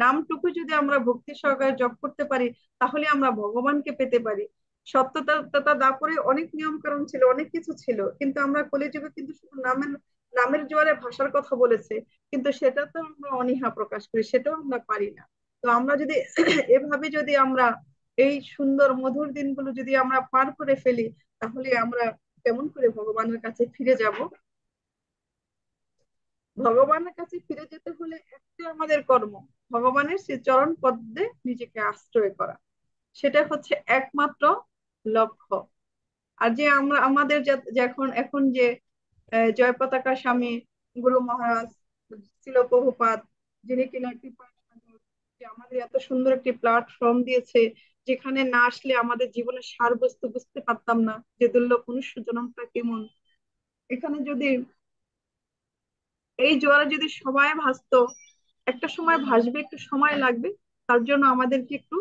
Speaker 1: নামটুকু যদি আমরা ভক্তি সহকারে জপ করতে পারি, তাহলে আমরা ভগবানকে পেতে পারি। সত্যতা তথা দাপরে অনেক নিয়ম কানুন ছিল, অনেক কিছু ছিল, কিন্তু আমরা কলিযুগে কিন্তু শুধু নামের জোয়ারে ভাষার কথা বলেছে, কিন্তু সেটা তো আমরা অনীহা প্রকাশ করি, সেটাও আমরা পারি না। তো আমরা যদি এভাবে যদি আমরা এই সুন্দর মধুর দিনগুলো যদি আমরা পার করে ফেলি, তাহলে আমরা কেমন করে ভগবানের কাছে ফিরে যাব? ভগবানের কাছে ফিরে যেতে হলে একটা আমাদের কর্ম, ভগবানের সেই চরণ পদ্মে নিজেকে আশ্রয় করা, সেটা হচ্ছে একমাত্র লক্ষ্য। আর যে আমরা আমাদের এখন এখন যে জয় পতাকা স্বামী গুরু মহারাজ ছিল প্রভুপাদ, যিনি কিনা কৃপা সাগর, যে আমাদের এত সুন্দর একটি প্ল্যাটফর্ম দিয়েছে, যেখানে না আসলে আমাদের জীবনের সারবস্তু বুঝতে পারতাম না যে দুর্লভ মনুষ্য জন্মটা কেমন। এখানে যদি এই জোয়ারে যদি সবাই ভাসতো, একটা সময় ভাসবে, একটু সময় লাগবে, তার জন্য আমাদেরকে একটু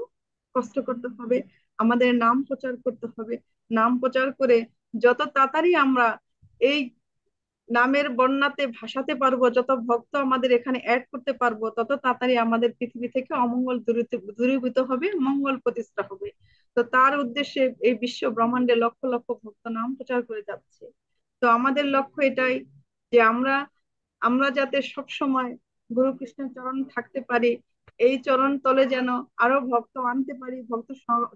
Speaker 1: কষ্ট করতে হবে, আমাদের নাম প্রচার করতে হবে। নাম প্রচার করে যত তাড়াতাড়ি আমরা এই নামের বন্যাতে ভাসাতে পারবো, যত ভক্ত আমাদের এখানে অ্যাড করতে পারবো, তত তাড়াতাড়ি আমাদের পৃথিবী থেকে অমঙ্গল দূরীভূত হবে, মঙ্গল প্রতিষ্ঠা হবে। তো তার উদ্দেশ্যে এই বিশ্ব ব্রহ্মাণ্ডে লক্ষ লক্ষ ভক্ত নাম প্রচার করে যাচ্ছে। তো আমাদের লক্ষ্য এটাই, যে আমরা আমরা যাতে সব সময় গুরু কৃষ্ণের চরণ থাকতে পারি, এই চরণ তলে যেন আরো ভক্ত আনতে পারি, ভক্ত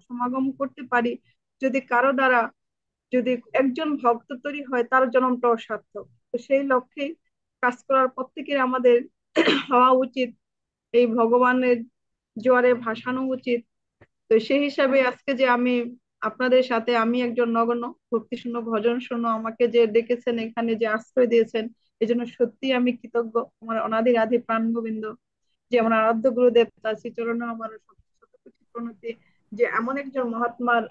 Speaker 1: সমাগম করতে পারি। যদি কারো দ্বারা যদি একজন ভক্ত তৈরি হয়, তার জন্মটাও সার্থক। তো সেই লক্ষ্যে কাজ করার প্রত্যেকের আমাদের হওয়া উচিত, এই ভগবানের জোয়ারে ভাসানো উচিত। তো সেই হিসাবে আজকে যে আমি আপনাদের সাথে, আমি একজন নগণ্য ভক্তি শূন্য ভজন শূন্য, আমাকে যে ডেকেছেন, এখানে যে আশ্রয় দিয়েছেন, এই জন্য সত্যি আমি কৃতজ্ঞ। আমার অনাদি আদি প্রাণ গোবিন্দ, যে আমার আরাধ্য গুরুদেব, তার শ্রীচরণে আমার শত শত কোটি প্রণতি, যে এমন একজন মহাত্মার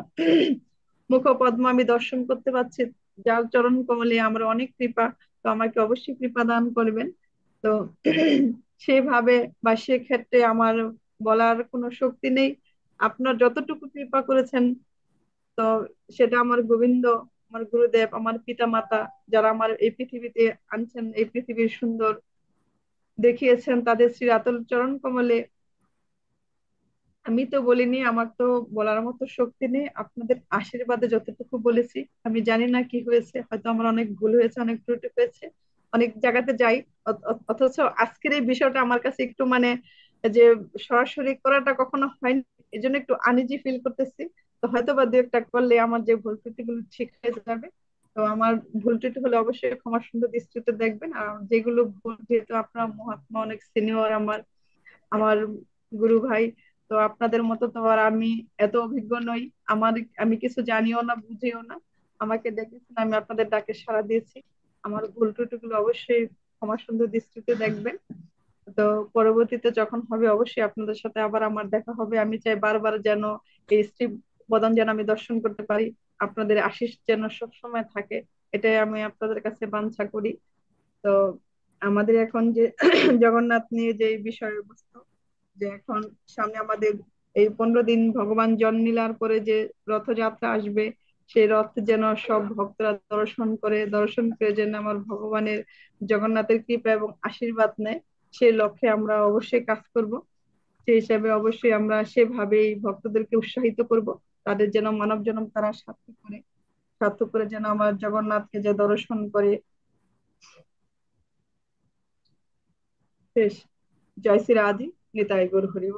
Speaker 1: মুখ পদ্ম আমি দর্শন করতে পারছি, যার চরণ কমলে আমার অনেক কৃপা। তো আমাকে অবশ্যই কৃপা দান করবেন। তো সেভাবে বা সেক্ষেত্রে আমার বলার কোনো শক্তি নেই। আপনার যতটুকু কৃপা করেছেন, তো সেটা আমার গোবিন্দ, আমার গুরুদেব, আমার পিতা মাতা, যারা আমার এই পৃথিবীতে আনছেন, এই পৃথিবীর সুন্দর দেখিয়েছেন, তাদের শ্রী আতুল চরণ কমলে। আমি তো বলিনি, আমার তো বলার মতো শক্তি নেই, আপনাদের আশীর্বাদে যতটুকু বলেছি। আমি জানি না কি হয়েছে, হয়তো আমার অনেক ভুল হয়েছে, অনেক ত্রুটি হয়েছে, অনেক জায়গাতে যাই, অথচ আজকের এই বিষয়টা আমার কাছে একটু মানে, যে সরাসরি করাটা কখনো হয়নি, এই জন্য একটু আনইজি ফিল করতেছি। তো হয়তো বা দু একটা করলে আমার যে ভুল ত্রুটিগুলো ঠিক হয়ে যাবে। তো আমার ভুল ত্রুটি হলে অবশ্যই ক্ষমা সুন্দর দৃষ্টিতে দেখবেন। আর যেগুলো ভুল, যেহেতু আপনার মহাত্মা অনেক সিনিয়র, আমার আমার গুরু ভাই, তো আপনাদের মতো তো আর আমি এত অভিজ্ঞ নই। আমার, আমি কিছু জানিও না, বুঝিও না। আমাকে ডেকেছেন, আমি আপনাদের ডাকে সাড়া দিয়েছি। আমার ভুল ত্রুটিগুলো অবশ্যই ক্ষমা সুন্দর দৃষ্টিতে দেখবেন। তো পরবর্তীতে যখন হবে, অবশ্যই আপনাদের সাথে আবার আমার দেখা হবে। আমি চাই বারবার যেন এই শ্রী বদন যেন আমি দর্শন করতে পারি, আপনাদের আশীষ যেন সব সময় থাকে, এটাই আমি আপনাদের কাছে বাঞ্ছা করি। তো আমাদের এখন যে জগন্নাথ নিয়ে যে বিষয়বস্তু, যে এখন সামনে আমাদের এই 15 দিন ভগবান জন্মলীলার পরে যে রথযাত্রা আসবে, সেই রথ যেন সব ভক্তরা দর্শন করে যেন আমার ভগবানের, জগন্নাথের কৃপা এবং আশীর্বাদ নেয়, সেই লক্ষ্যে আমরা অবশ্যই কাজ করব। সেই হিসাবে অবশ্যই আমরা সেভাবেই ভক্তদেরকে উৎসাহিত করব, তাদের যেন মানব জন্ম তারা সার্থক করে যেন আমার জগন্নাথকে যে দর্শন করে শেষ। জয় শ্রী রাধে, নিতাই গৌর হরি বল।